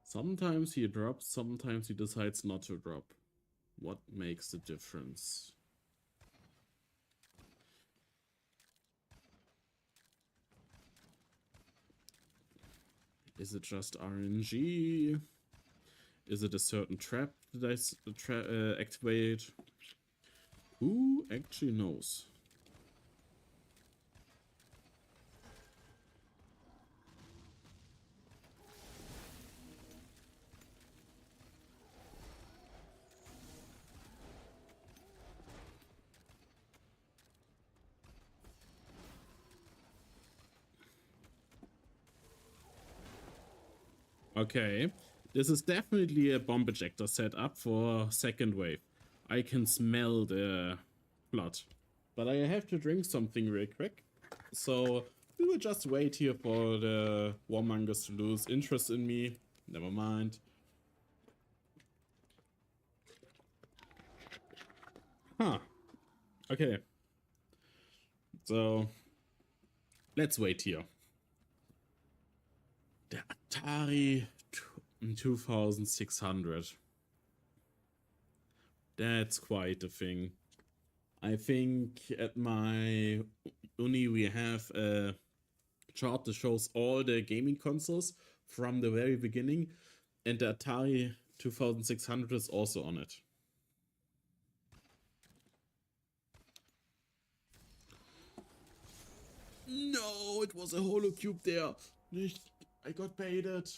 Sometimes he drops, sometimes he decides not to drop. What makes the difference? Is it just RNG? Is it a certain trap that I activate? Who actually knows? Okay, this is definitely a bomb ejector setup for second wave. I can smell the blood. But I have to drink something real quick. So we will just wait here for the warmongers to lose interest in me. Never mind. Huh. Okay. So let's wait here. The Atari 2600. That's quite a thing. I think at my uni we have a chart that shows all the gaming consoles from the very beginning, and the Atari 2600 is also on it. No, it was a holocube there. I got baited.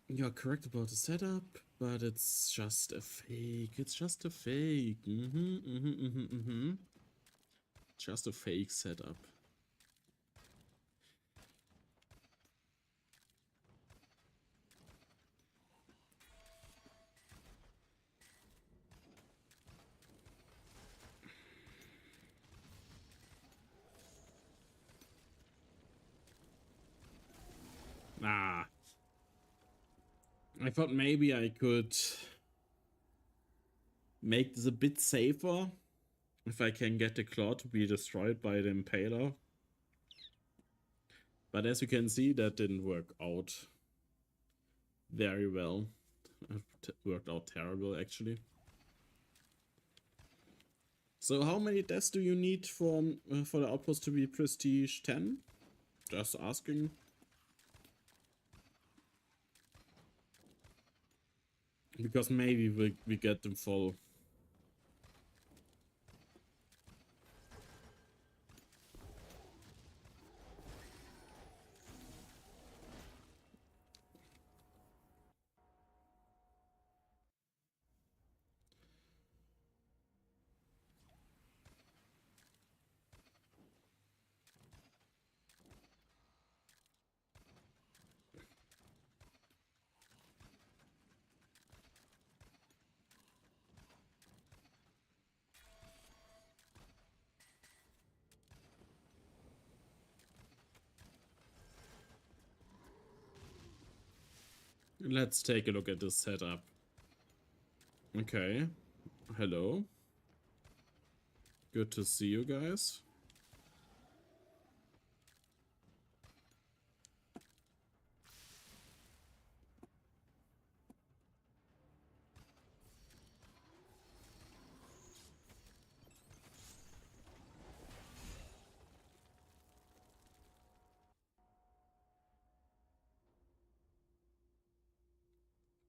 You're correct about the setup, but it's just a fake. It's just a fake. Just a fake setup. Ah. I thought maybe I could make this a bit safer if I can get the claw to be destroyed by the impaler. But as you can see, that didn't work out very well. It worked out terrible, actually. So how many deaths do you need for the outpost to be prestige 10? Just asking. Because maybe we get them full. Let's take a look at this setup. Okay. Hello. Good to see you guys.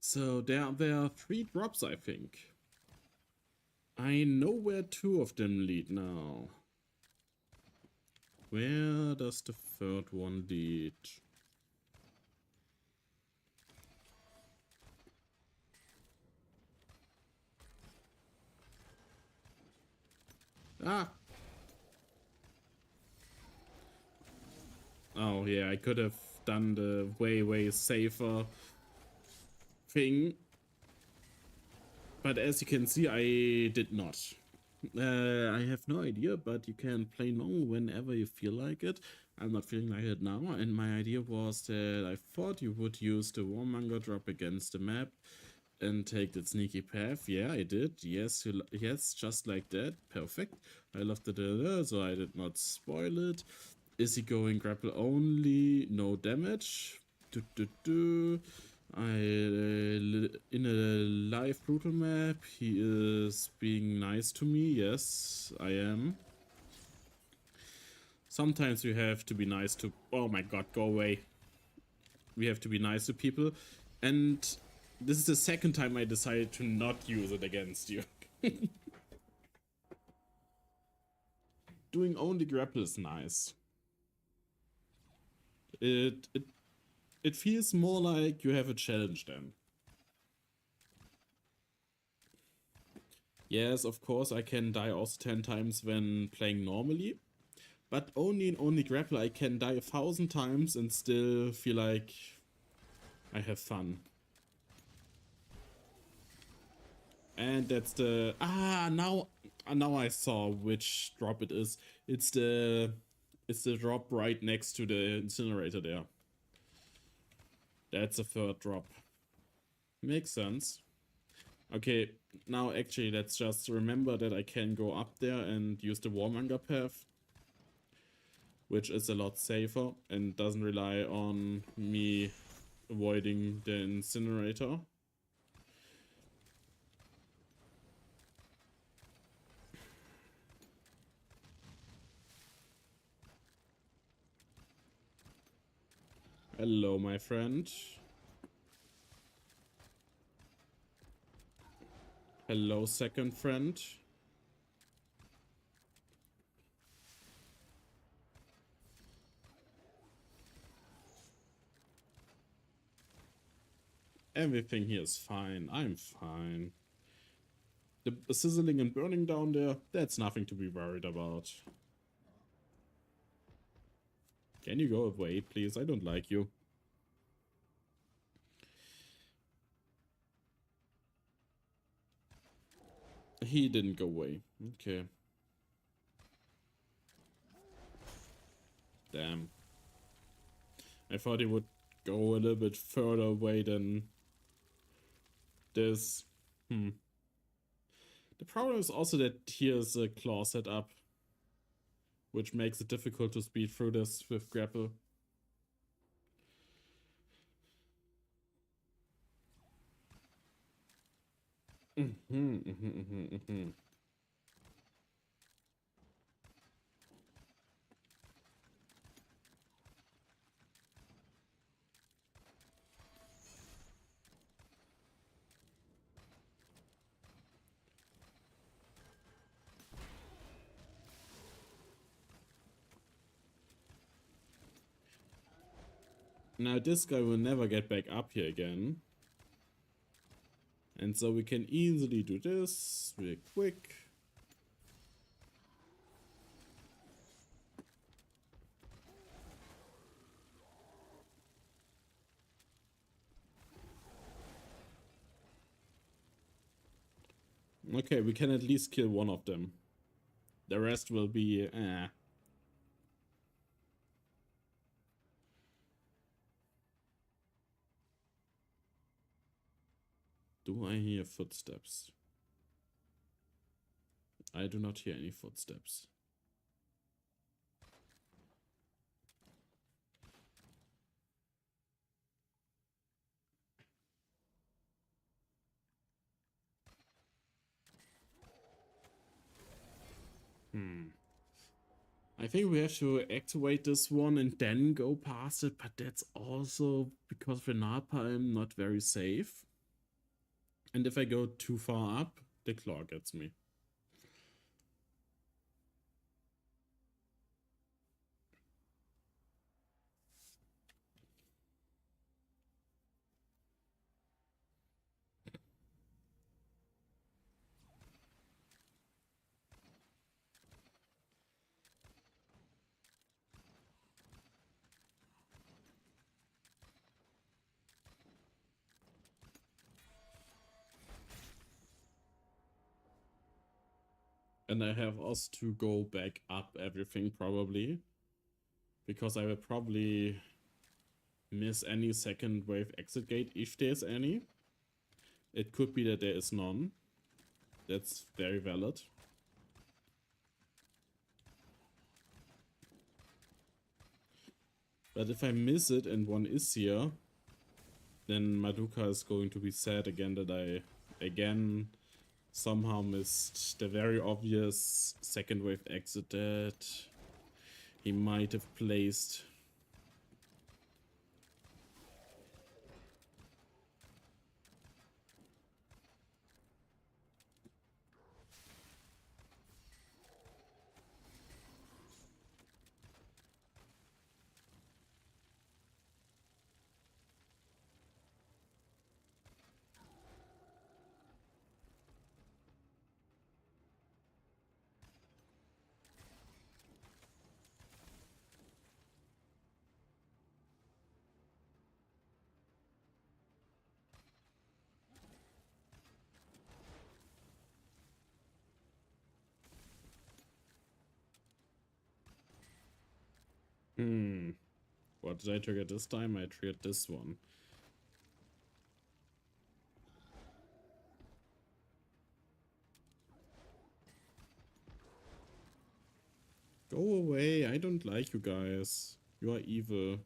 So there are 3 drops, I think. I know where 2 of them lead now. Where does the 3rd one lead? Ah! Oh yeah, I could have done the way safer thing. But as you can see, I did not. I have no idea, but you can play normal whenever you feel like it. I'm not feeling like it now, and my idea was that I thought you would use the Warmonger drop against the map and take that sneaky path. Yeah, I did. Yes, yes, just like that. Perfect. I loved it, so I did not spoil it. Is he going grapple only? No damage. In a live brutal map, he is being nice to me. Yes, I am. Sometimes we have to be nice to... Oh my god, go away. We have to be nice to people. And this is the second time I decided to not use it against you. Doing only grapple is nice. It feels more like you have a challenge then. Yes, of course, I can die also 10 times when playing normally. But only in only grapple I can die 1,000 times and still feel like I have fun. And that's the... now I saw which drop it is. It's the drop right next to the incinerator there. That's the 3rd drop. Makes sense. Okay, now actually let's just remember that I can go up there and use the Warmonger path, which is a lot safer and doesn't rely on me avoiding the incinerator. Hello, my friend. Hello, second friend. Everything here is fine. I'm fine. The sizzling and burning down there, that's nothing to be worried about. Can you go away, please? I don't like you. He didn't go away. Okay. Damn. I thought he would go a little bit further away than this. The problem is also that here's a claw set up, which makes it difficult to speed through this with grapple. Now this guy will never get back up here again. And so we can easily do this real quick. Okay, we can at least kill one of them. The rest will be Do I hear footsteps? I do not hear any footsteps. I think we have to activate this one and then go past it, but that's also because for Napalm not very safe. And if I go too far up, the claw gets me. And I have us to go back up everything probably. Because I will probably miss any second wave exit gate if there's any. It could be that there is none. That's very valid. But if I miss it and one is here, then Madoka is going to be sad again that I again somehow missed the very obvious second wave exit that he might have placed. What did I trigger this time? I triggered this one. Go away, I don't like you guys. You are evil.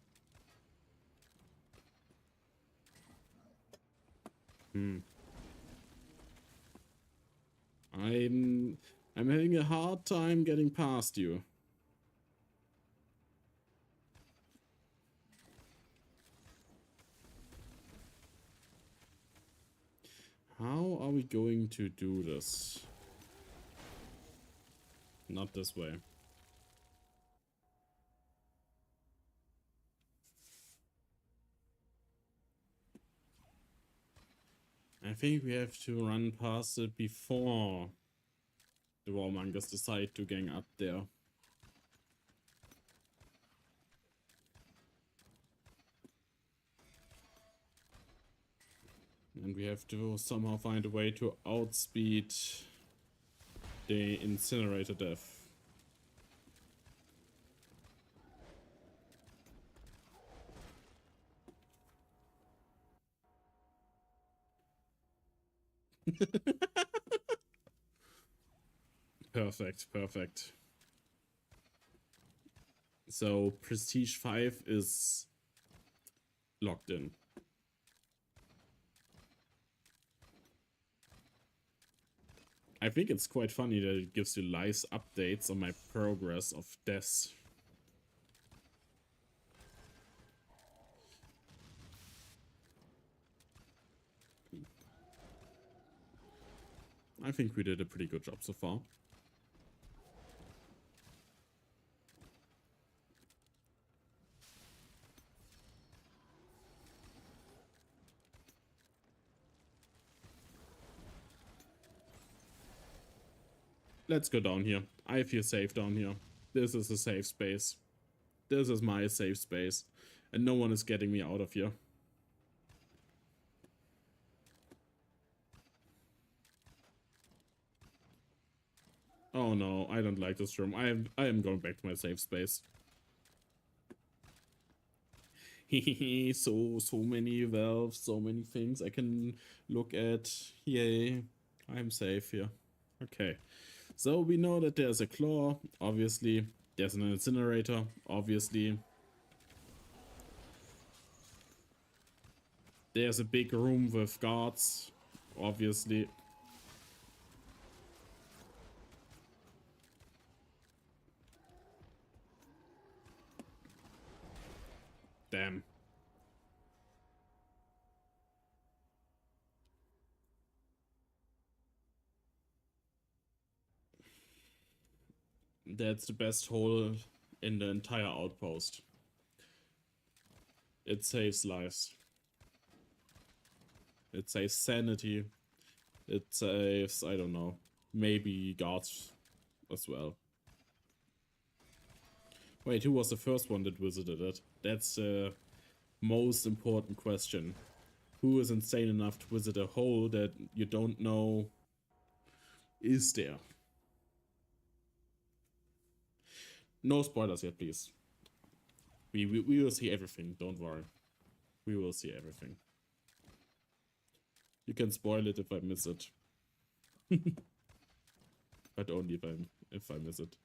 I'm having a hard time getting past you. How are we going to do this? Not this way. I think we have to run past it before the warmongers decide to gang up there. And we have to somehow find a way to outspeed the incinerator death. Perfect, perfect. So Prestige 5 is locked in. I think it's quite funny that it gives you live updates on my progress of deaths. I think we did a pretty good job so far. Let's go down here. I feel safe down here. This is a safe space. This is my safe space. And no one is getting me out of here. Oh no, I don't like this room. I am going back to my safe space. so many valves, so many things I can look at. Yay. I'm safe here. Okay. So we know that there's a claw, obviously. There's an incinerator, obviously. There's a big room with guards, obviously. Damn. That's the best hole in the entire outpost. It saves lives. It saves sanity. It saves, I don't know, maybe guards as well. Wait, who was the first one that visited it? That's the most important question. Who is insane enough to visit a hole that you don't know is there? No spoilers yet, please. We will see everything, don't worry. We will see everything. You can spoil it if I miss it. But only if I miss it.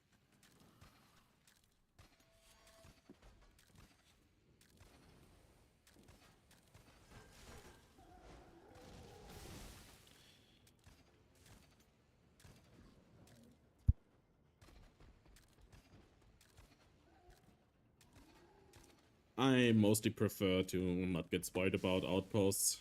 I mostly prefer to not get spoiled about outposts.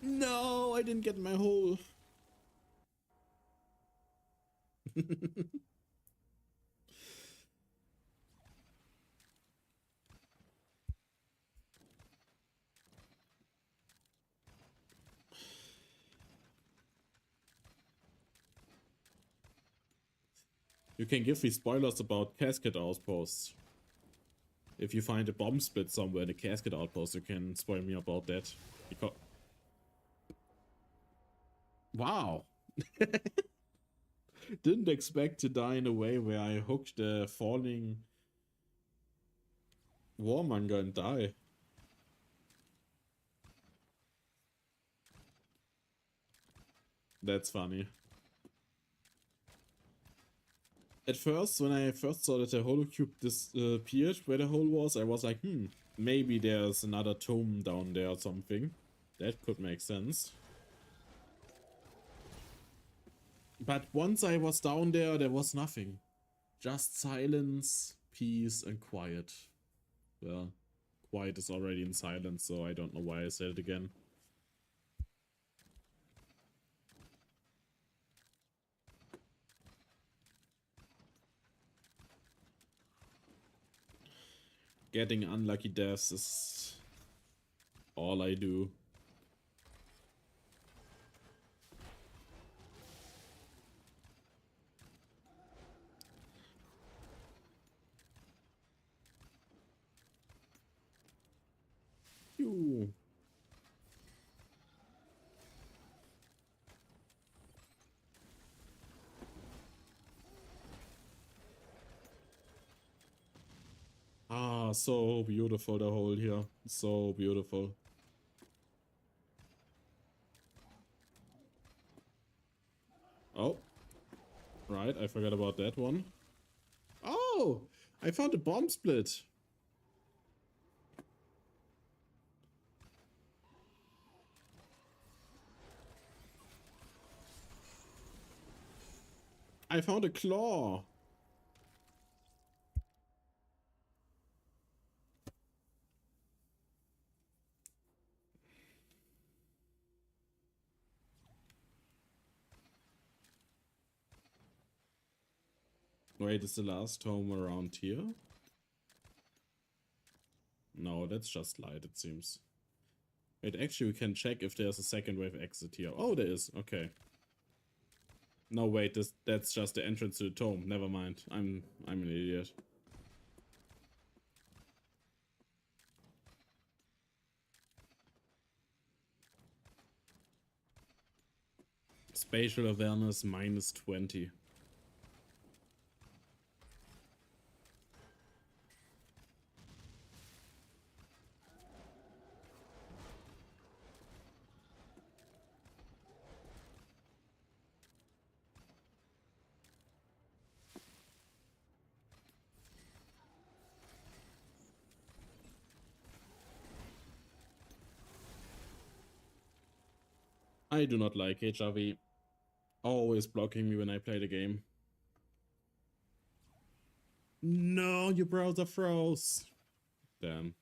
No, I didn't get my hole. You can give me spoilers about casket outposts. If you find a bomb split somewhere in a casket outpost, you can spoil me about that. Because... Wow. Didn't expect to die in a way where I hooked the falling warmonger and die. That's funny. At first, when I first saw that the holocube disappeared where the hole was, I was like, maybe there's another tomb down there or something. That could make sense. But once I was down there, there was nothing. Just silence, peace, and quiet. Well, quiet is already in silence, so I don't know why I said it again. Getting unlucky deaths is all I do. Phew. Ah, so beautiful, the hole here. So beautiful. Oh. Right, I forgot about that one. Oh! I found a bomb split. I found a claw. Wait, is the last home around here? No, that's just light, it seems. Wait, actually we can check if there's a second wave exit here. Oh, there is. Okay. No, wait, that's just the entrance to the tomb. Never mind. I'm an idiot. Spatial awareness minus 20. I do not like HRV. Always blocking me when I play the game. No, your browser froze. Damn.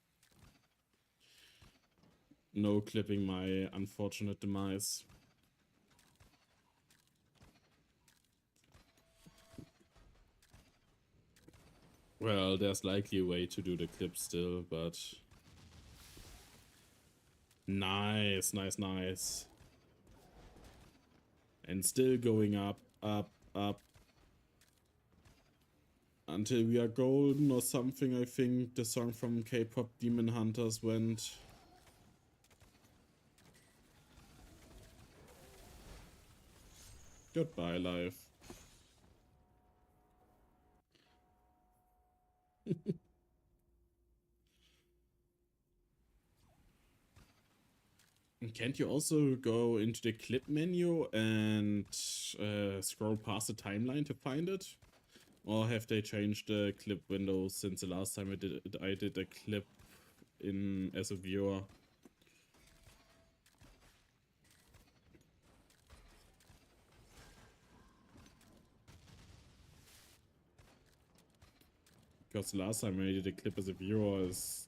No clipping my unfortunate demise. Well, there's likely a way to do the clip still, but... Nice, nice, nice. And still going up, up, up. Until we are golden or something, I think the song from K-pop Demon Hunters went. Goodbye, life. Can't you also go into the clip menu and scroll past the timeline to find it? Or have they changed the clip window since the last time I did a clip in as a viewer? Because the last time I did a clip as a viewer is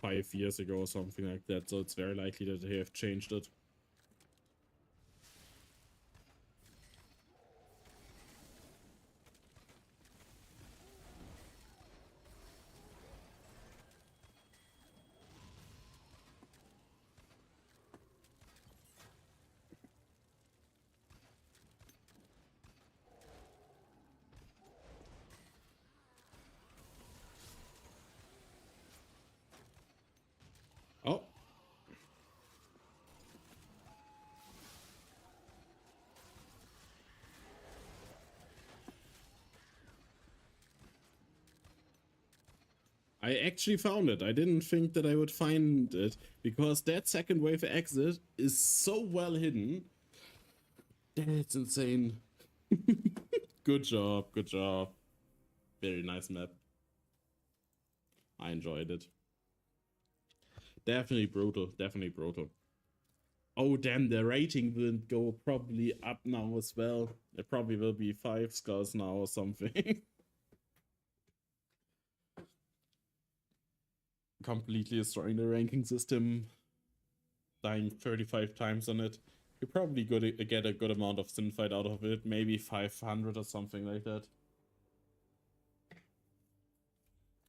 5 years ago or something like that, so it's very likely that they have changed it. Oh. I actually found it. I didn't think that I would find it, because that second wave exit is so well hidden. That's insane. Good job, good job. Very nice map. I enjoyed it. Definitely brutal, definitely brutal. Oh damn, the rating will go probably up now as well. It probably will be 5 skulls now or something. Completely destroying the ranking system. Dying 35 times on it. You probably get a good amount of Sinfight out of it. Maybe 500 or something like that.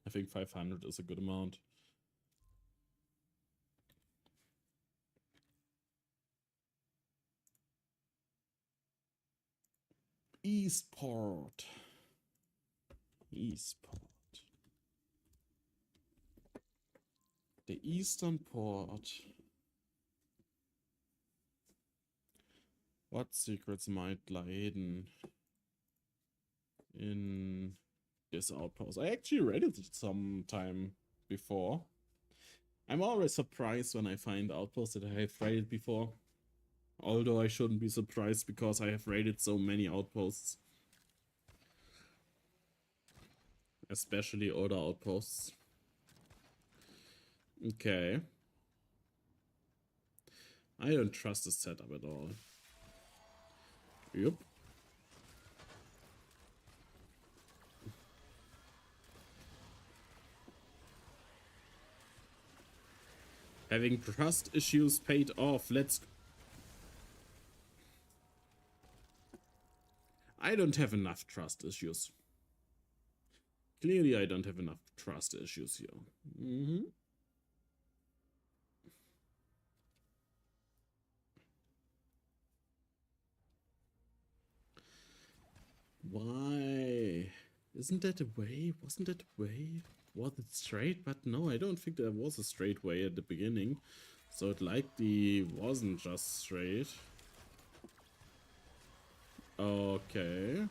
I think 500 is a good amount. Eastport. The Eastern Port. What secrets might lie hidden in this outpost? I actually read it some time before. I'm always surprised when I find outposts that I have raided before. Although I shouldn't be surprised because I have raided so many outposts. Especially older outposts. Okay. I don't trust this setup at all. Yep. Having trust issues paid off. Let's... I don't have enough trust issues. Clearly, I don't have enough trust issues here. Why? Isn't that a way? Wasn't that a way? Was it straight? But no, I don't think there was a straight way at the beginning. So it likely wasn't just straight. Okay.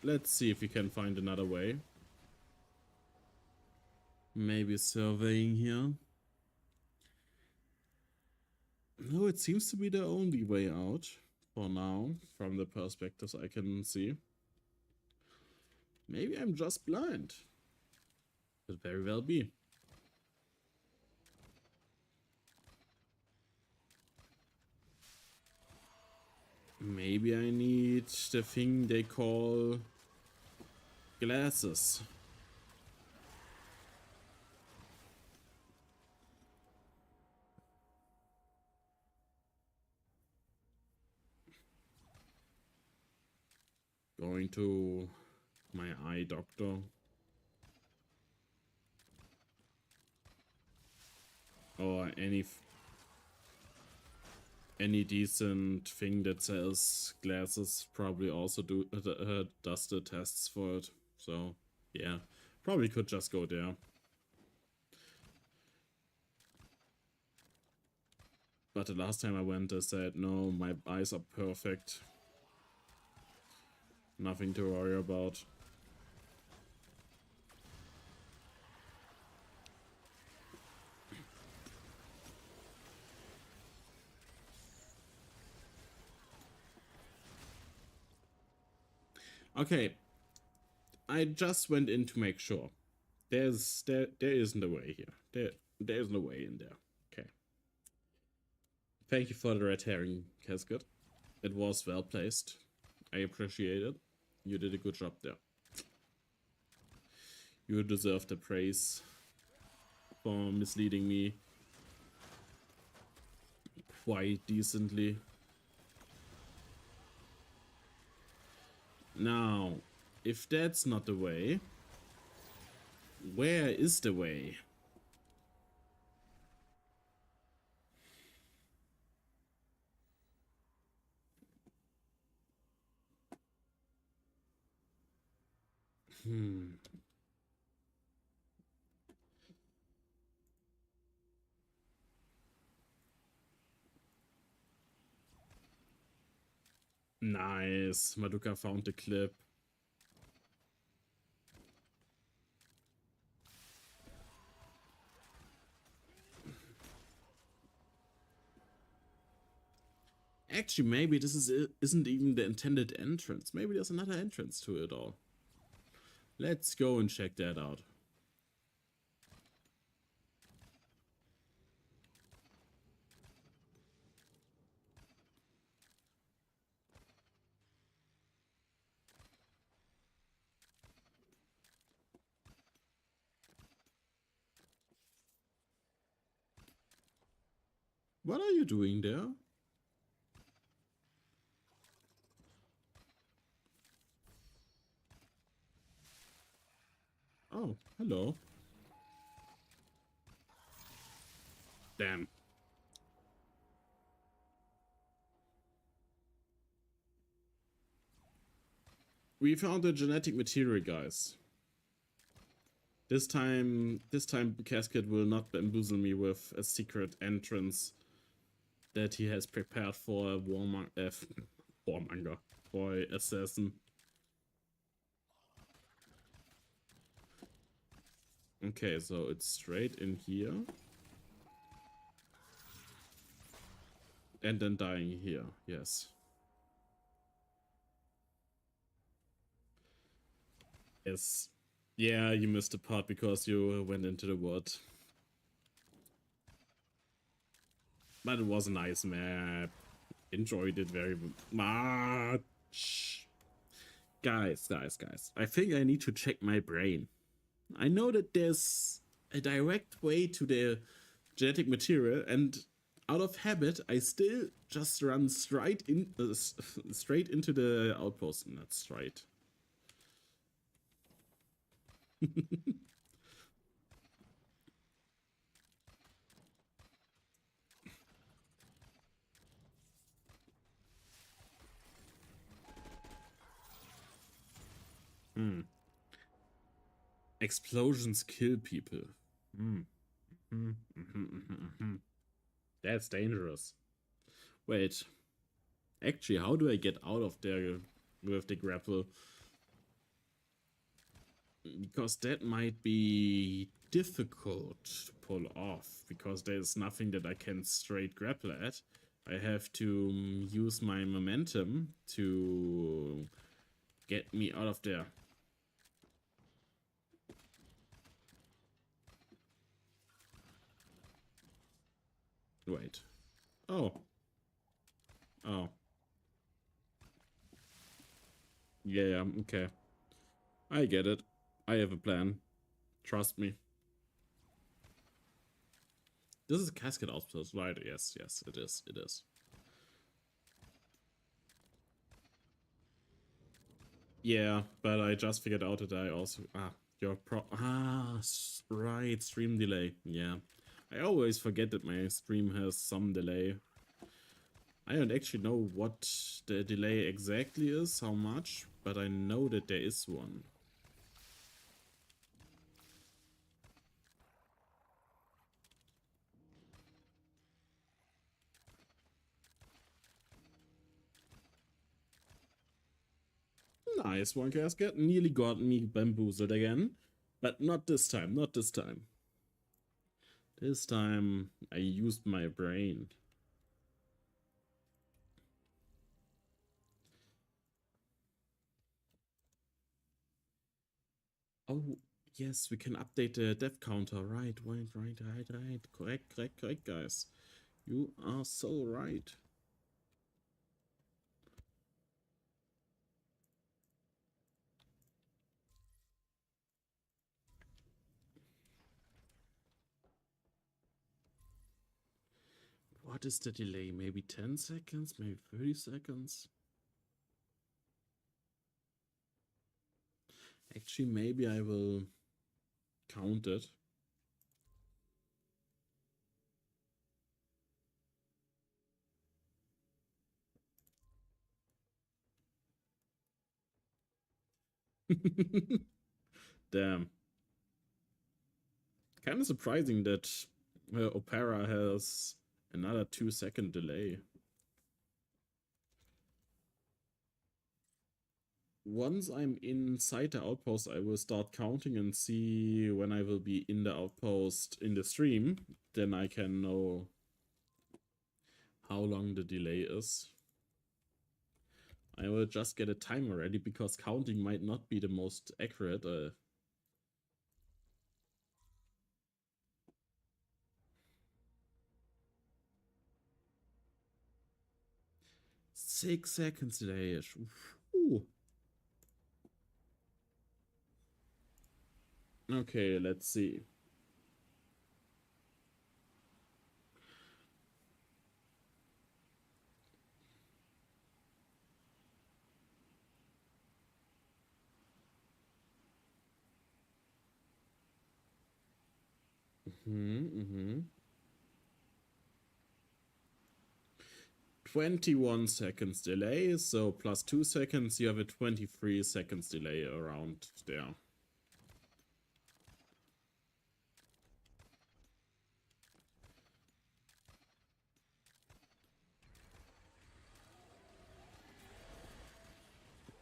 Let's see if we can find another way. Maybe surveying here. No, it seems to be the only way out for now, from the perspectives I can see. Maybe I'm just blind. Could very well be. Maybe I need the thing they call glasses. Going to my eye doctor. Or any decent thing that sells glasses probably also does the tests for it. So yeah, probably could just go there. But the last time I went, they said, no, my eyes are perfect. Nothing to worry about. Okay, I just went in to make sure. There isn't a way here. There isn't a way in there. Okay. Thank you for the red herring, Casket. It was well placed. I appreciate it. You did a good job there. You deserve the praise for misleading me quite decently. Now, if that's not the way, where is the way? Nice. Madoka found the clip. Actually, maybe this isn't even the intended entrance. Maybe there's another entrance to it all. Let's go and check that out. What are you doing there? Oh, hello. Damn. We found the genetic material, guys. This time Casket will not bamboozle me with a secret entrance that he has prepared for a warmonger, for an assassin. Okay, so it's straight in here. And then dying here, yes. Yes. Yeah, you missed a part because you went into the wood. But it was a nice map. Enjoyed it very much. Guys. I think I need to check my brain. I know that there's a direct way to the genetic material, and out of habit, I still just run straight into the outpost. Not straight. Hmm. Explosions kill people. Hmm. That's dangerous. Wait. Actually, how do I get out of there with the grapple? Because that might be difficult to pull off, because there's nothing that I can straight grapple at. I have to use my momentum to get me out of there. Wait. Oh. Oh. Yeah, okay. I get it. I have a plan. Trust me. This is a casket outpost, right? Yes, yes, it is. It is. Yeah, but I just figured out that I also... right, stream delay. Yeah. I always forget that my stream has some delay. I don't actually know what the delay exactly is, how much, but I know that there is one. Nice one, casket. Nearly got me bamboozled again. But not this time, not this time. This time I used my brain. Oh, yes, we can update the death counter. Right. Correct, guys. You are so right. What is the delay? Maybe 10 seconds? Maybe 30 seconds? Actually, maybe I will count it. Damn. Kind of surprising that Opera has another 2-second delay. Once I'm inside the outpost, I will start counting and see when I will be in the outpost in the stream. Then I can know how long the delay is. I will just get a timer ready, because counting might not be the most accurate. 6 seconds delay. Ooh. Okay, let's see. Mm-hmm. 21 seconds delay, so plus 2 seconds, you have a 23 seconds delay around there.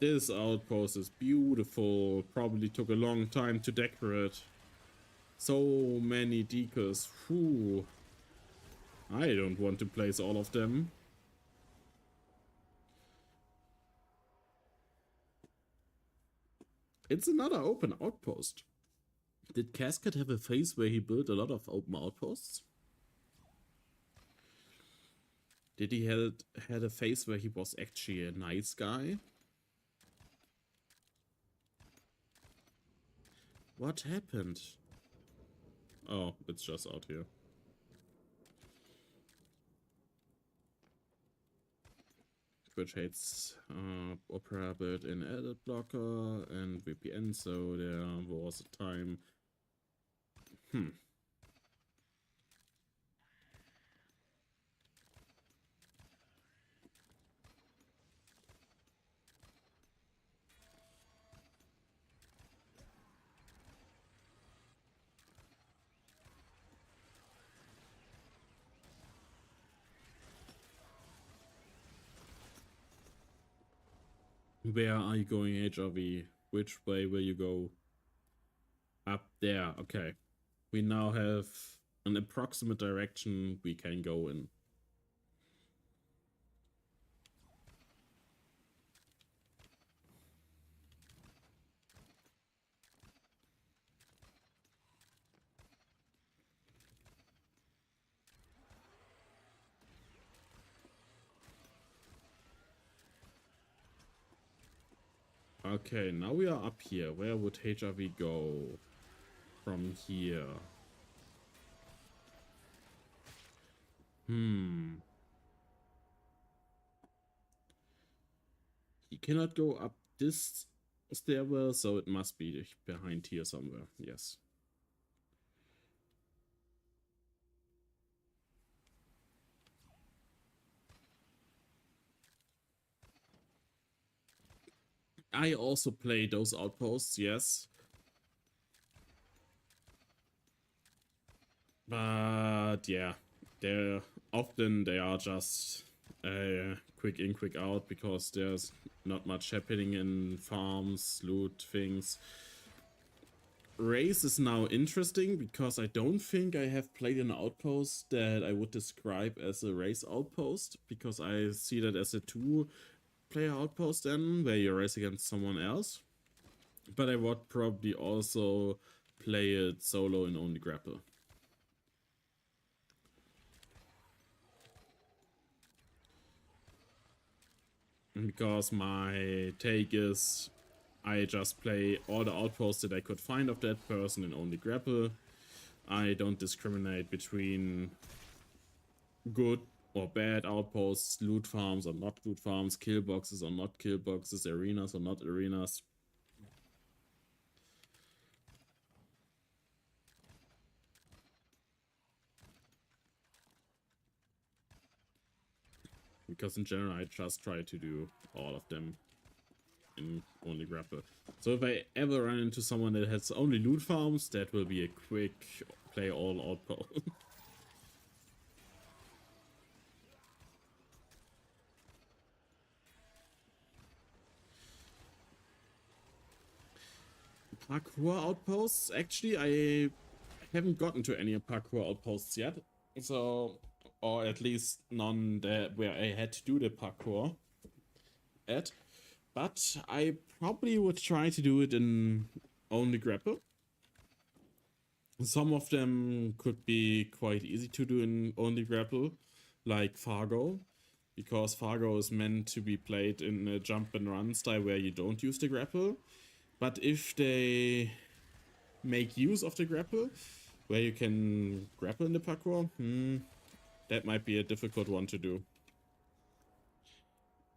This outpost is beautiful, probably took a long time to decorate. So many decals. Whew. I don't want to place all of them. It's another open outpost. Did Casket have a phase where he built a lot of open outposts? Did he had a phase where he was actually a nice guy? What happened? Oh, it's just out here. Which hates Opera built in edit blocker and VPN, so there was a time. Where are you going, HRV? Which way will you go? Up there, okay. We now have an approximate direction we can go in. Okay, now we are up here. Where would HRV go from here? He cannot go up this stairwell, so it must be behind here somewhere. Yes. I also play those outposts, yes. But yeah, they are just quick in, quick out because there's not much happening in farms, loot things. Race is now interesting because I don't think I have played an outpost that I would describe as a race outpost, because I see that as a two-player outpost then, where you race against someone else. But I would probably also play it solo and only grapple. Because my take is I just play all the outposts that I could find of that person and only grapple. I don't discriminate between good or bad outposts, loot farms or not loot farms, kill boxes or not kill boxes, arenas or not arenas. Because in general I just try to do all of them in only grapple. So if I ever run into someone that has only loot farms, that will be a quick play all outpost. Parkour outposts? Actually, I haven't gotten to any parkour outposts yet. So, or at least none that where I had to do the parkour at. But I probably would try to do it in only grapple. Some of them could be quite easy to do in only grapple, like Fargo, because Fargo is meant to be played in a jump and run style where you don't use the grapple. But if they make use of the grapple, where you can grapple in the parkour, that might be a difficult one to do.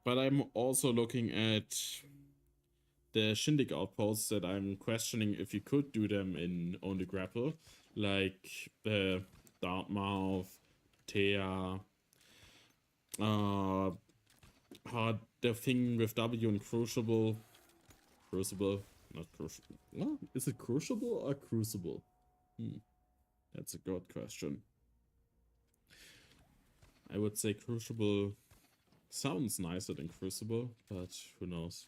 But I'm also looking at the Shindig outposts that I'm questioning if you could do them in only grapple, like the Dartmouth, Thea, the thing with W and Crucible, not Crucible. No, is it Crucible or Crucible? That's a good question. I would say Crucible sounds nicer than Crucible, but who knows.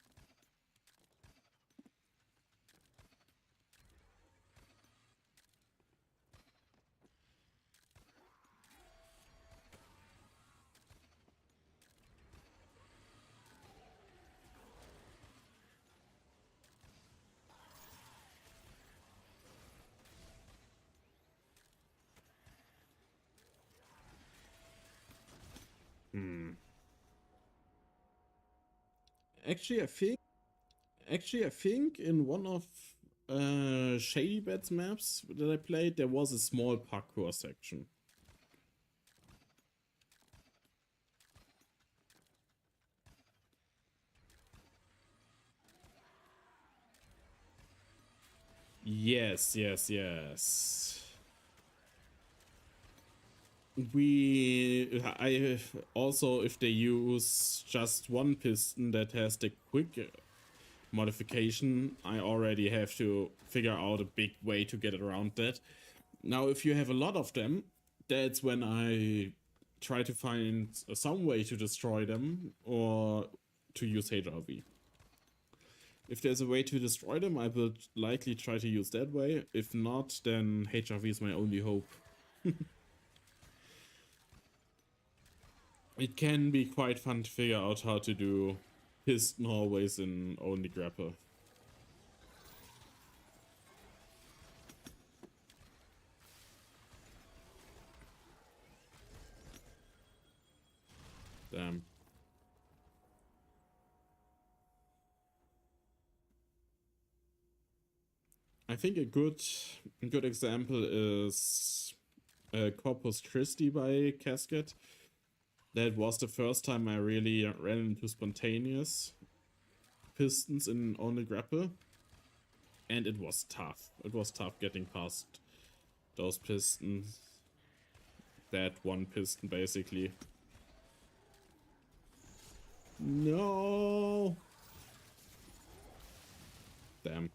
Actually, I think in one of Shady Bets maps that I played, there was a small parkour section. Yes, yes, yes. I also, if they use just one piston that has the quick modification, I already have to figure out a big way to get around that. Now, if you have a lot of them, that's when I try to find some way to destroy them or to use HRV. If there's a way to destroy them, I will likely try to use that way. If not, then HRV is my only hope. It can be quite fun to figure out how to do piston hallways in only grapple. Damn. I think a good example is Corpus Christi by Casket. That was the first time I really ran into spontaneous pistons in only grapple. And it was tough. It was tough getting past those pistons. That one piston, basically. No! Damn.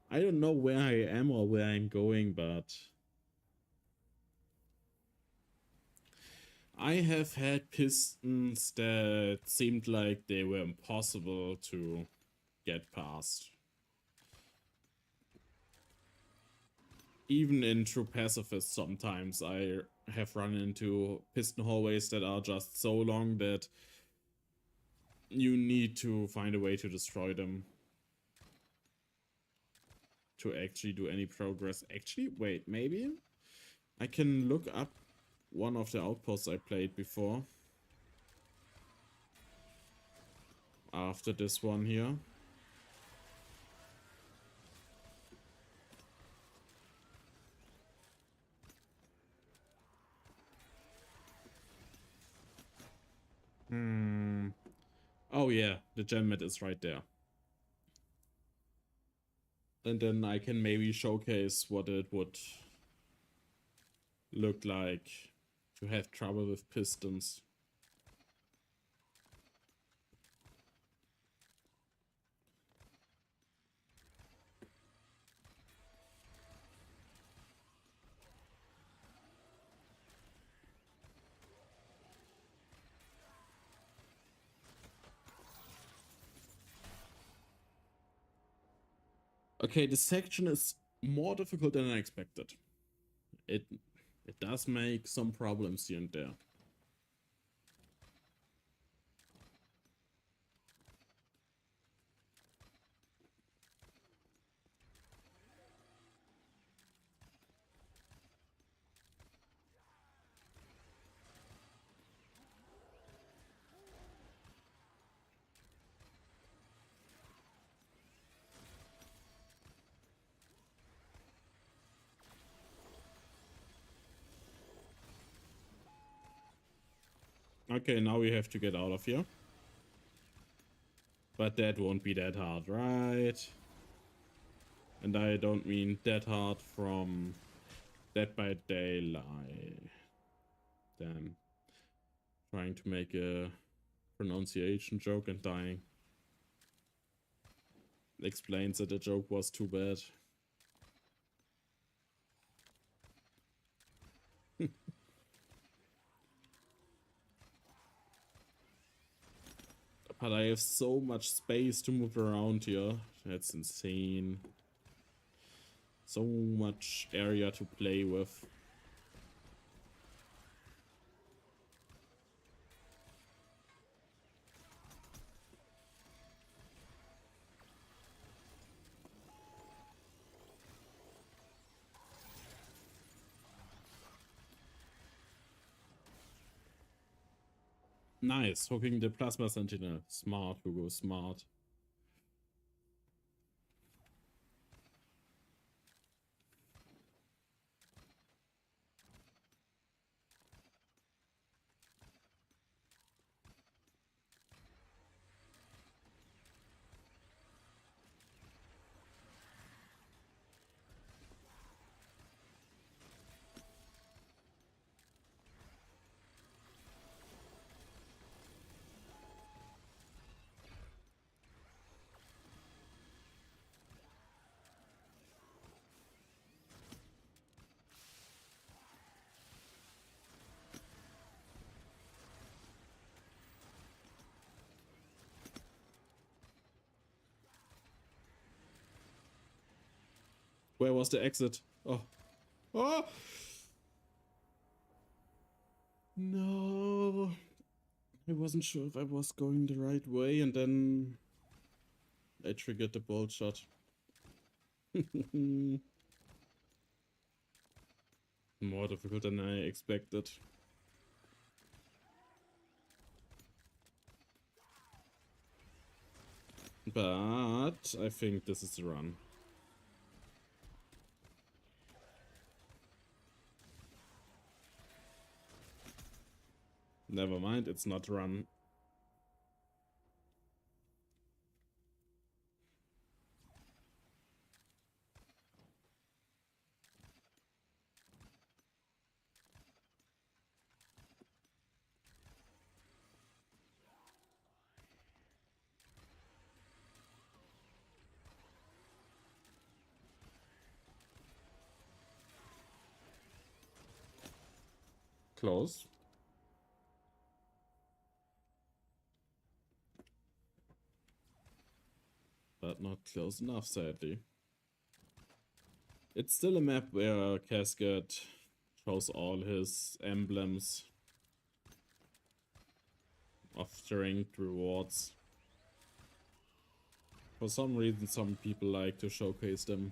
I don't know where I am or where I'm going, but I have had pistons that seemed like they were impossible to get past. Even in True Pacifist, sometimes I have run into piston hallways that are just so long that you need to find a way to destroy them to actually do any progress. Actually, wait, maybe I can look up one of the outposts I played before. After this one here. Oh yeah, the Gemmet is right there. And then I can maybe showcase what it would look like to have trouble with pistons. Okay, this section is more difficult than I expected. It does make some problems here and there. Okay, now we have to get out of here. But that won't be that hard, right? And I don't mean that hard from Dead by Daylight. Damn. Trying to make a pronunciation joke and dying. Explains that the joke was too bad. But I have so much space to move around here. That's insane. So much area to play with. Nice, hooking the Plasma Sentinel. Smart, Hugo, smart. Where was the exit? Oh. Oh! No. I wasn't sure if I was going the right way, and then I triggered the bolt shot. More difficult than I expected. But I think this is the run. Never mind, it's not run. Close. But not close enough, sadly. It's still a map where Cascade shows all his emblems of the ranked rewards. For some reason, some people like to showcase them.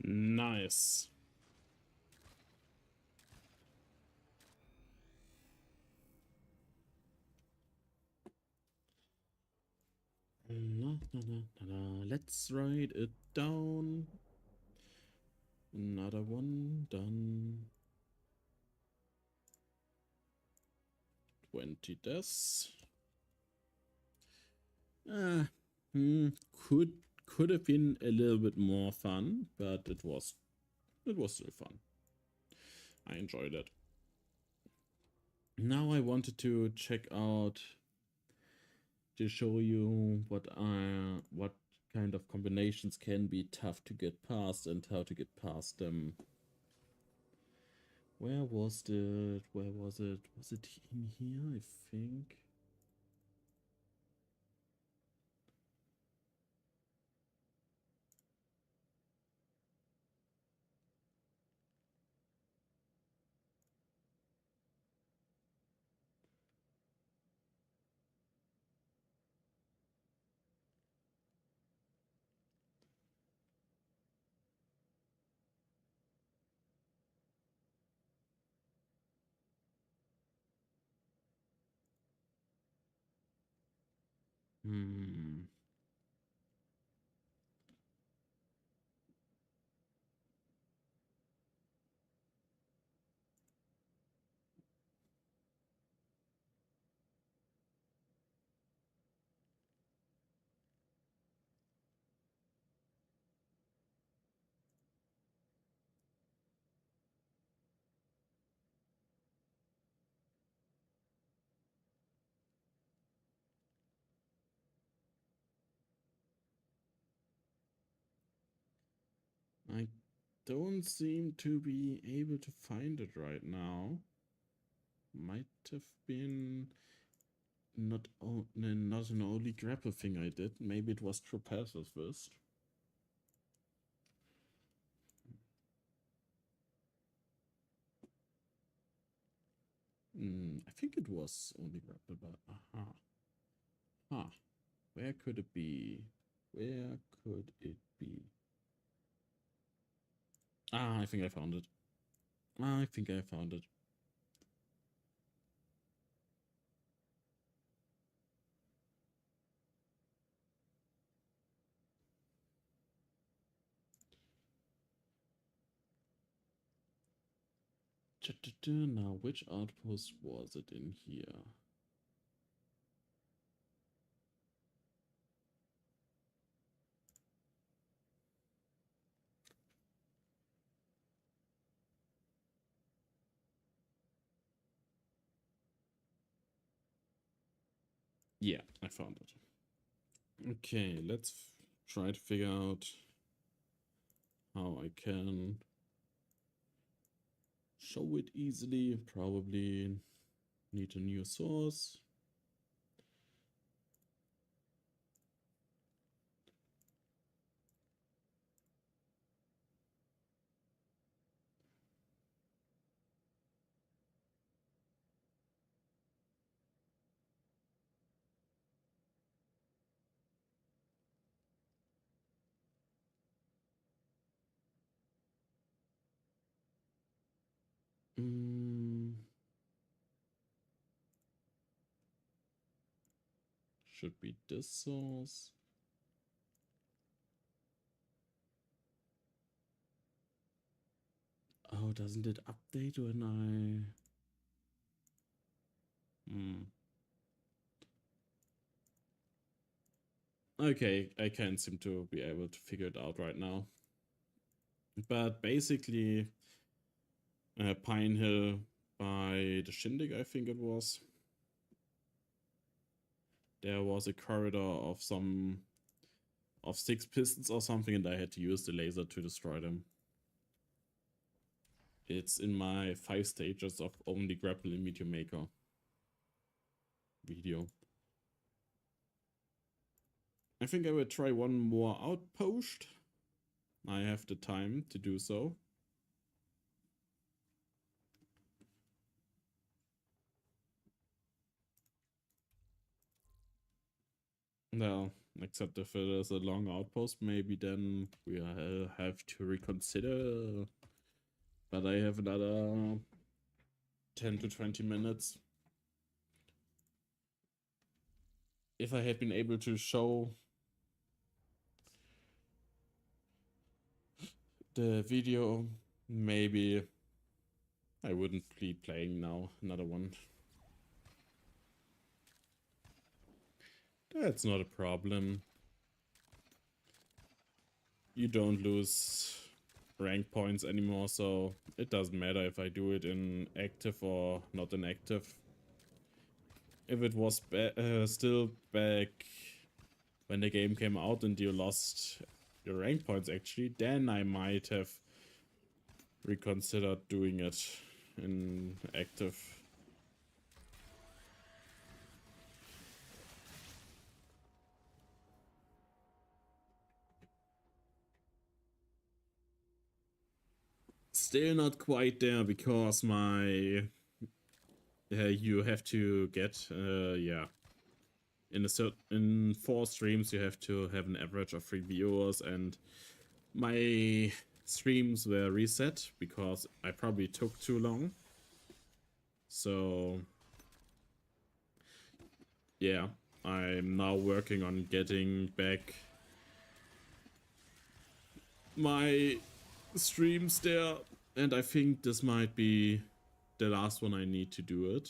Nice. Let's write it down. Another one done. 20 deaths. Could have been a little bit more fun, but it was still fun. I enjoyed it. Now I wanted to check out to show you what kind of combinations can be tough to get past and how to get past them. Where was it? Where was it? Was it in here? I think. I don't seem to be able to find it right now. Might have been not an only grapple thing I did. Maybe it was True Pacifist. I think it was only grapple, but aha. Huh. Where could it be? Where could it be? Ah, I think I found it. I think I found it. Now, which outpost was it in here? Yeah, I found it. Okay, let's try to figure out how I can show it easily. Probably need a new source. Should be this source. Oh, doesn't it update when I... Okay, I can't seem to be able to figure it out right now. But basically, Pine Hill by the Shindig, I think it was. There was a corridor of 6 pistons or something, and I had to use the laser to destroy them. It's in my 5 stages of only grapple in Meteor Maker video. I think I will try one more outpost. I have the time to do so. Well, except if it is a long outpost, maybe then we have to reconsider. But I have another 10 to 20 minutes. If I had been able to show the video, maybe I wouldn't be playing now another one. That's not a problem. You don't lose rank points anymore, so it doesn't matter if I do it in active or not in active. If it was still back when the game came out and you lost your rank points actually, then I might have reconsidered doing it in active. Still not quite there because my you have to get yeah, in 4 streams you have to have an average of 3 viewers, and my streams were reset because I probably took too long. So yeah, I'm now working on getting back my streams there, and I think this might be the last one I need to do it.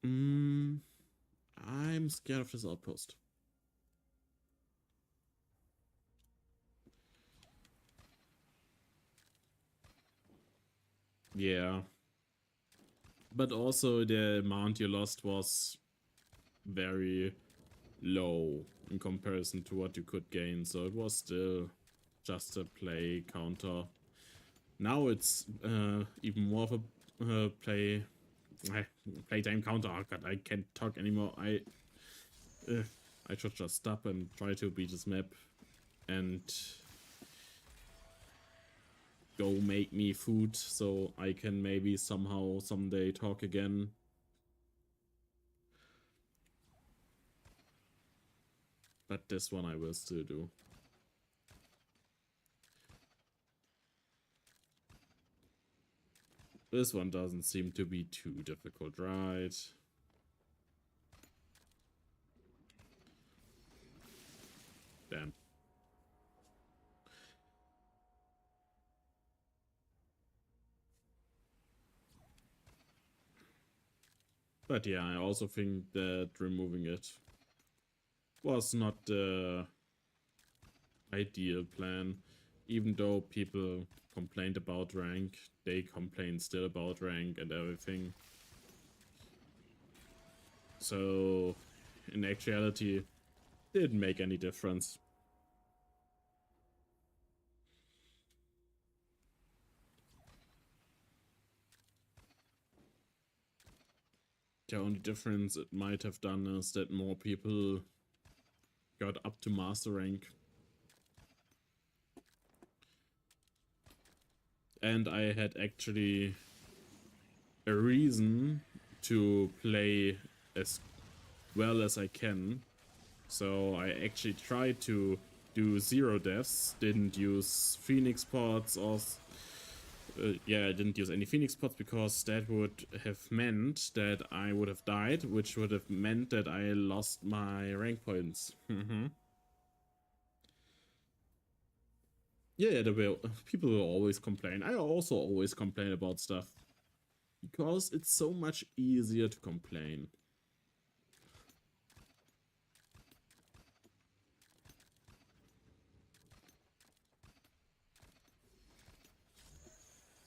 I'm scared of this outpost. Yeah. But also the amount you lost was very low in comparison to what you could gain, so it was still just a play counter. Now it's even more of a playtime counter. Oh god, I can't talk anymore. I should just stop and try to beat this map and go make me food so I can maybe somehow someday talk again. But this one I will still do. This one doesn't seem to be too difficult, right? Damn. But yeah, I also think that removing it was not the ideal plan. Even though people complained about rank, they complain still about rank and everything. So, in actuality, didn't make any difference. The only difference it might have done is that more people got up to master rank. And I had actually a reason to play as well as I can. So I actually tried to do 0 deaths, didn't use Phoenix pods or... yeah, I didn't use any Phoenix pods because that would have meant that I would have died, which would have meant that I lost my rank points. Yeah, people will always complain. I also always complain about stuff. Because it's so much easier to complain.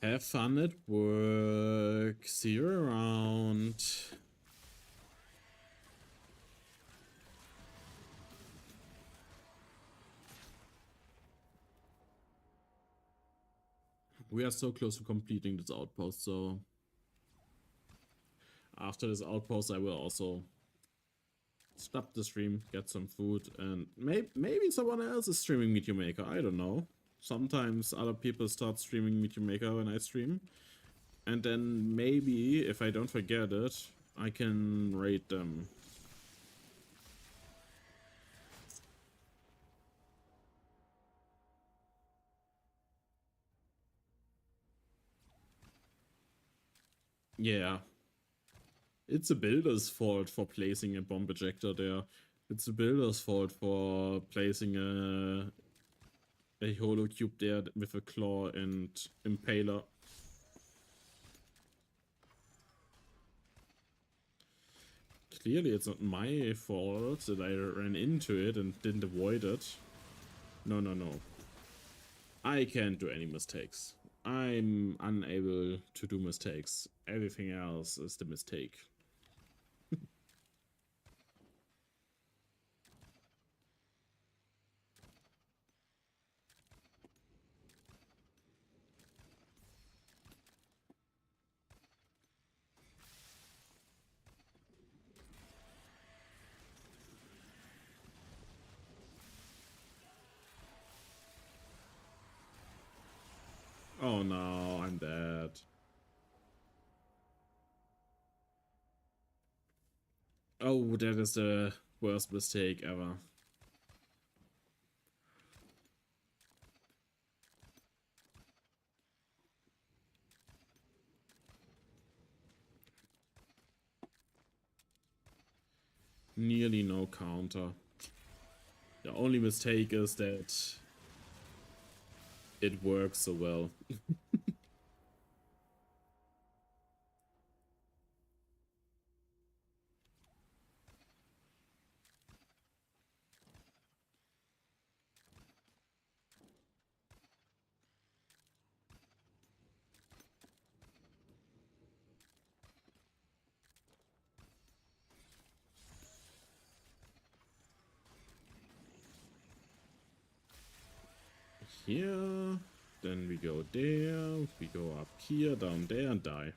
Have fun at work. See you around. We are so close to completing this outpost, so after this outpost I will also stop the stream, get some food, and maybe someone else is streaming Meteor Maker, I don't know. Sometimes other people start streaming Meteor Maker when I stream, and then maybe, if I don't forget it, I can raid them. Yeah. It's a builder's fault for placing a bomb ejector there. It's a builder's fault for placing a holo cube there with a claw and impaler. Clearly it's not my fault that I ran into it and didn't avoid it. No, no, no. I can't do any mistakes. I'm unable to do mistakes. Everything else is the mistake. Oh no, I'm dead. Oh, that is the worst mistake ever. Nearly no counter. The only mistake is that it works so well. Here, then we go there, we go up here, down there, and die.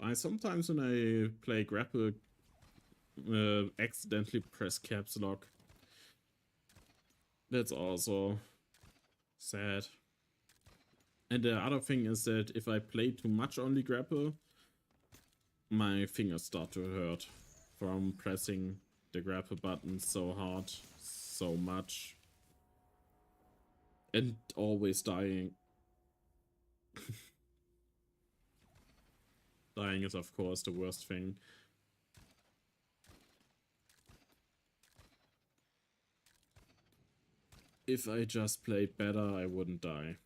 I sometimes when I play grapple accidentally press caps lock. That's also sad. And the other thing is that if I play too much only grapple, my fingers start to hurt from pressing the grapple button so hard, so much. And always dying. Dying is of course the worst thing. If I just played better, I wouldn't die.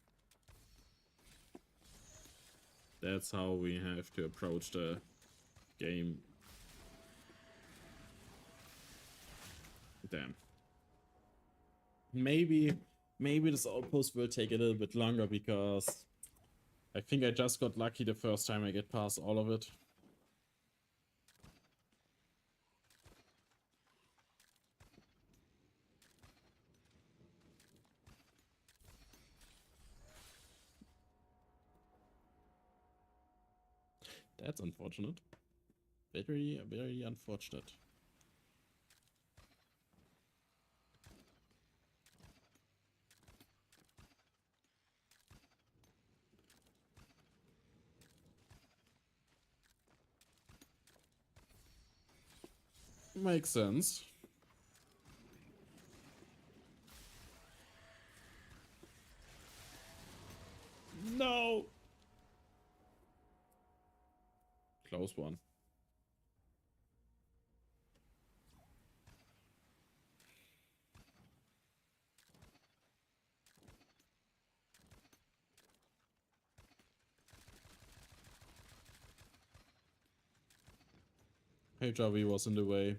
That's how we have to approach the game. Damn. Maybe this outpost will take a little bit longer because I think I just got lucky the first time I get past all of it. That's unfortunate. Very, very unfortunate. Makes sense. No! Close one. HRV was in the way.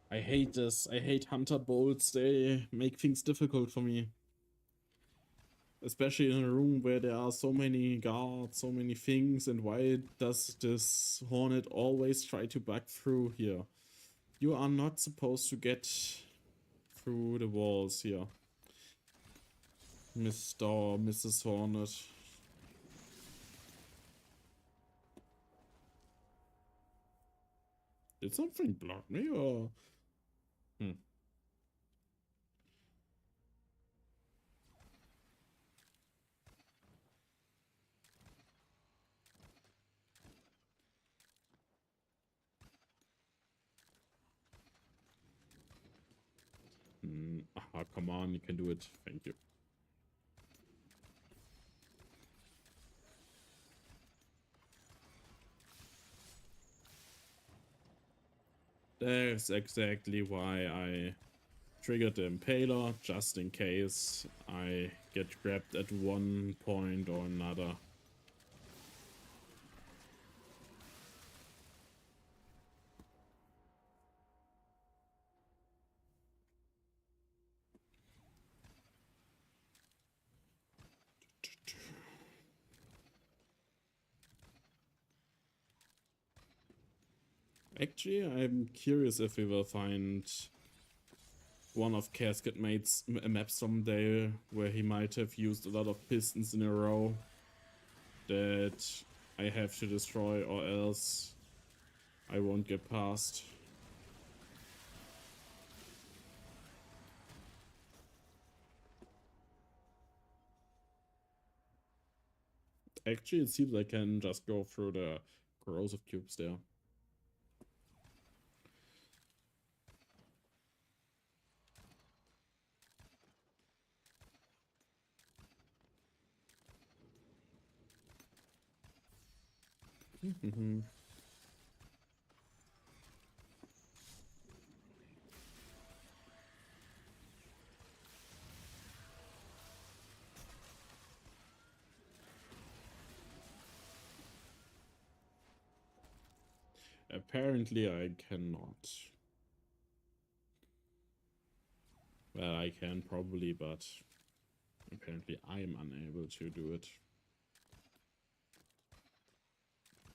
I hate this. I hate hunter bolts. They make things difficult for me. Especially in a room where there are so many guards, so many things, and why does this hornet always try to bug through here? You are not supposed to get through the walls here, Mr. or Mrs. Hornet. Did something block me, or... Aha, come on, you can do it. Thank you. That's exactly why I triggered the Impaler, just in case I get grabbed at one point or another. Actually, I'm curious if we will find one of Casket Mate's maps someday where he might have used a lot of pistons in a row that I have to destroy, or else I won't get past. Actually, it seems I can just go through the corrosive cubes there. Apparently I cannot. Well, I can probably, but apparently I'm unable to do it.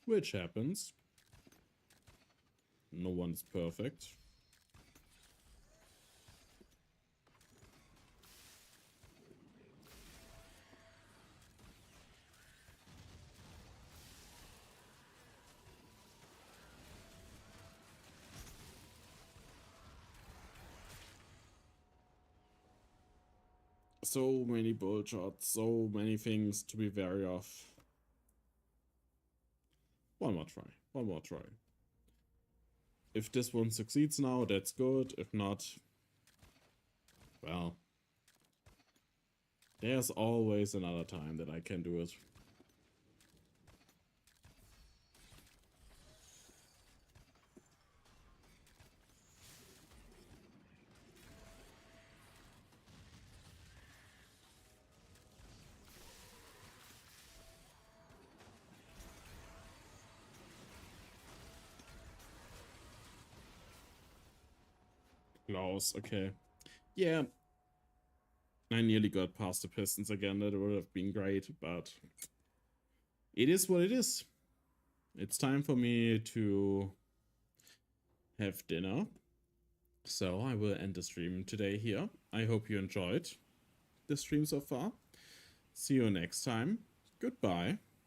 Which happens. No one's perfect. So many bull shots, so many things to be wary of. One more try, one more try. If this one succeeds now, that's good. If not, well, there's always another time that I can do it. Close, okay. Yeah, I nearly got past the Pistons again. That would have been great, but it is what it is. It's time for me to have dinner. So I will end the stream today here. I hope you enjoyed the stream so far. See you next time. Goodbye.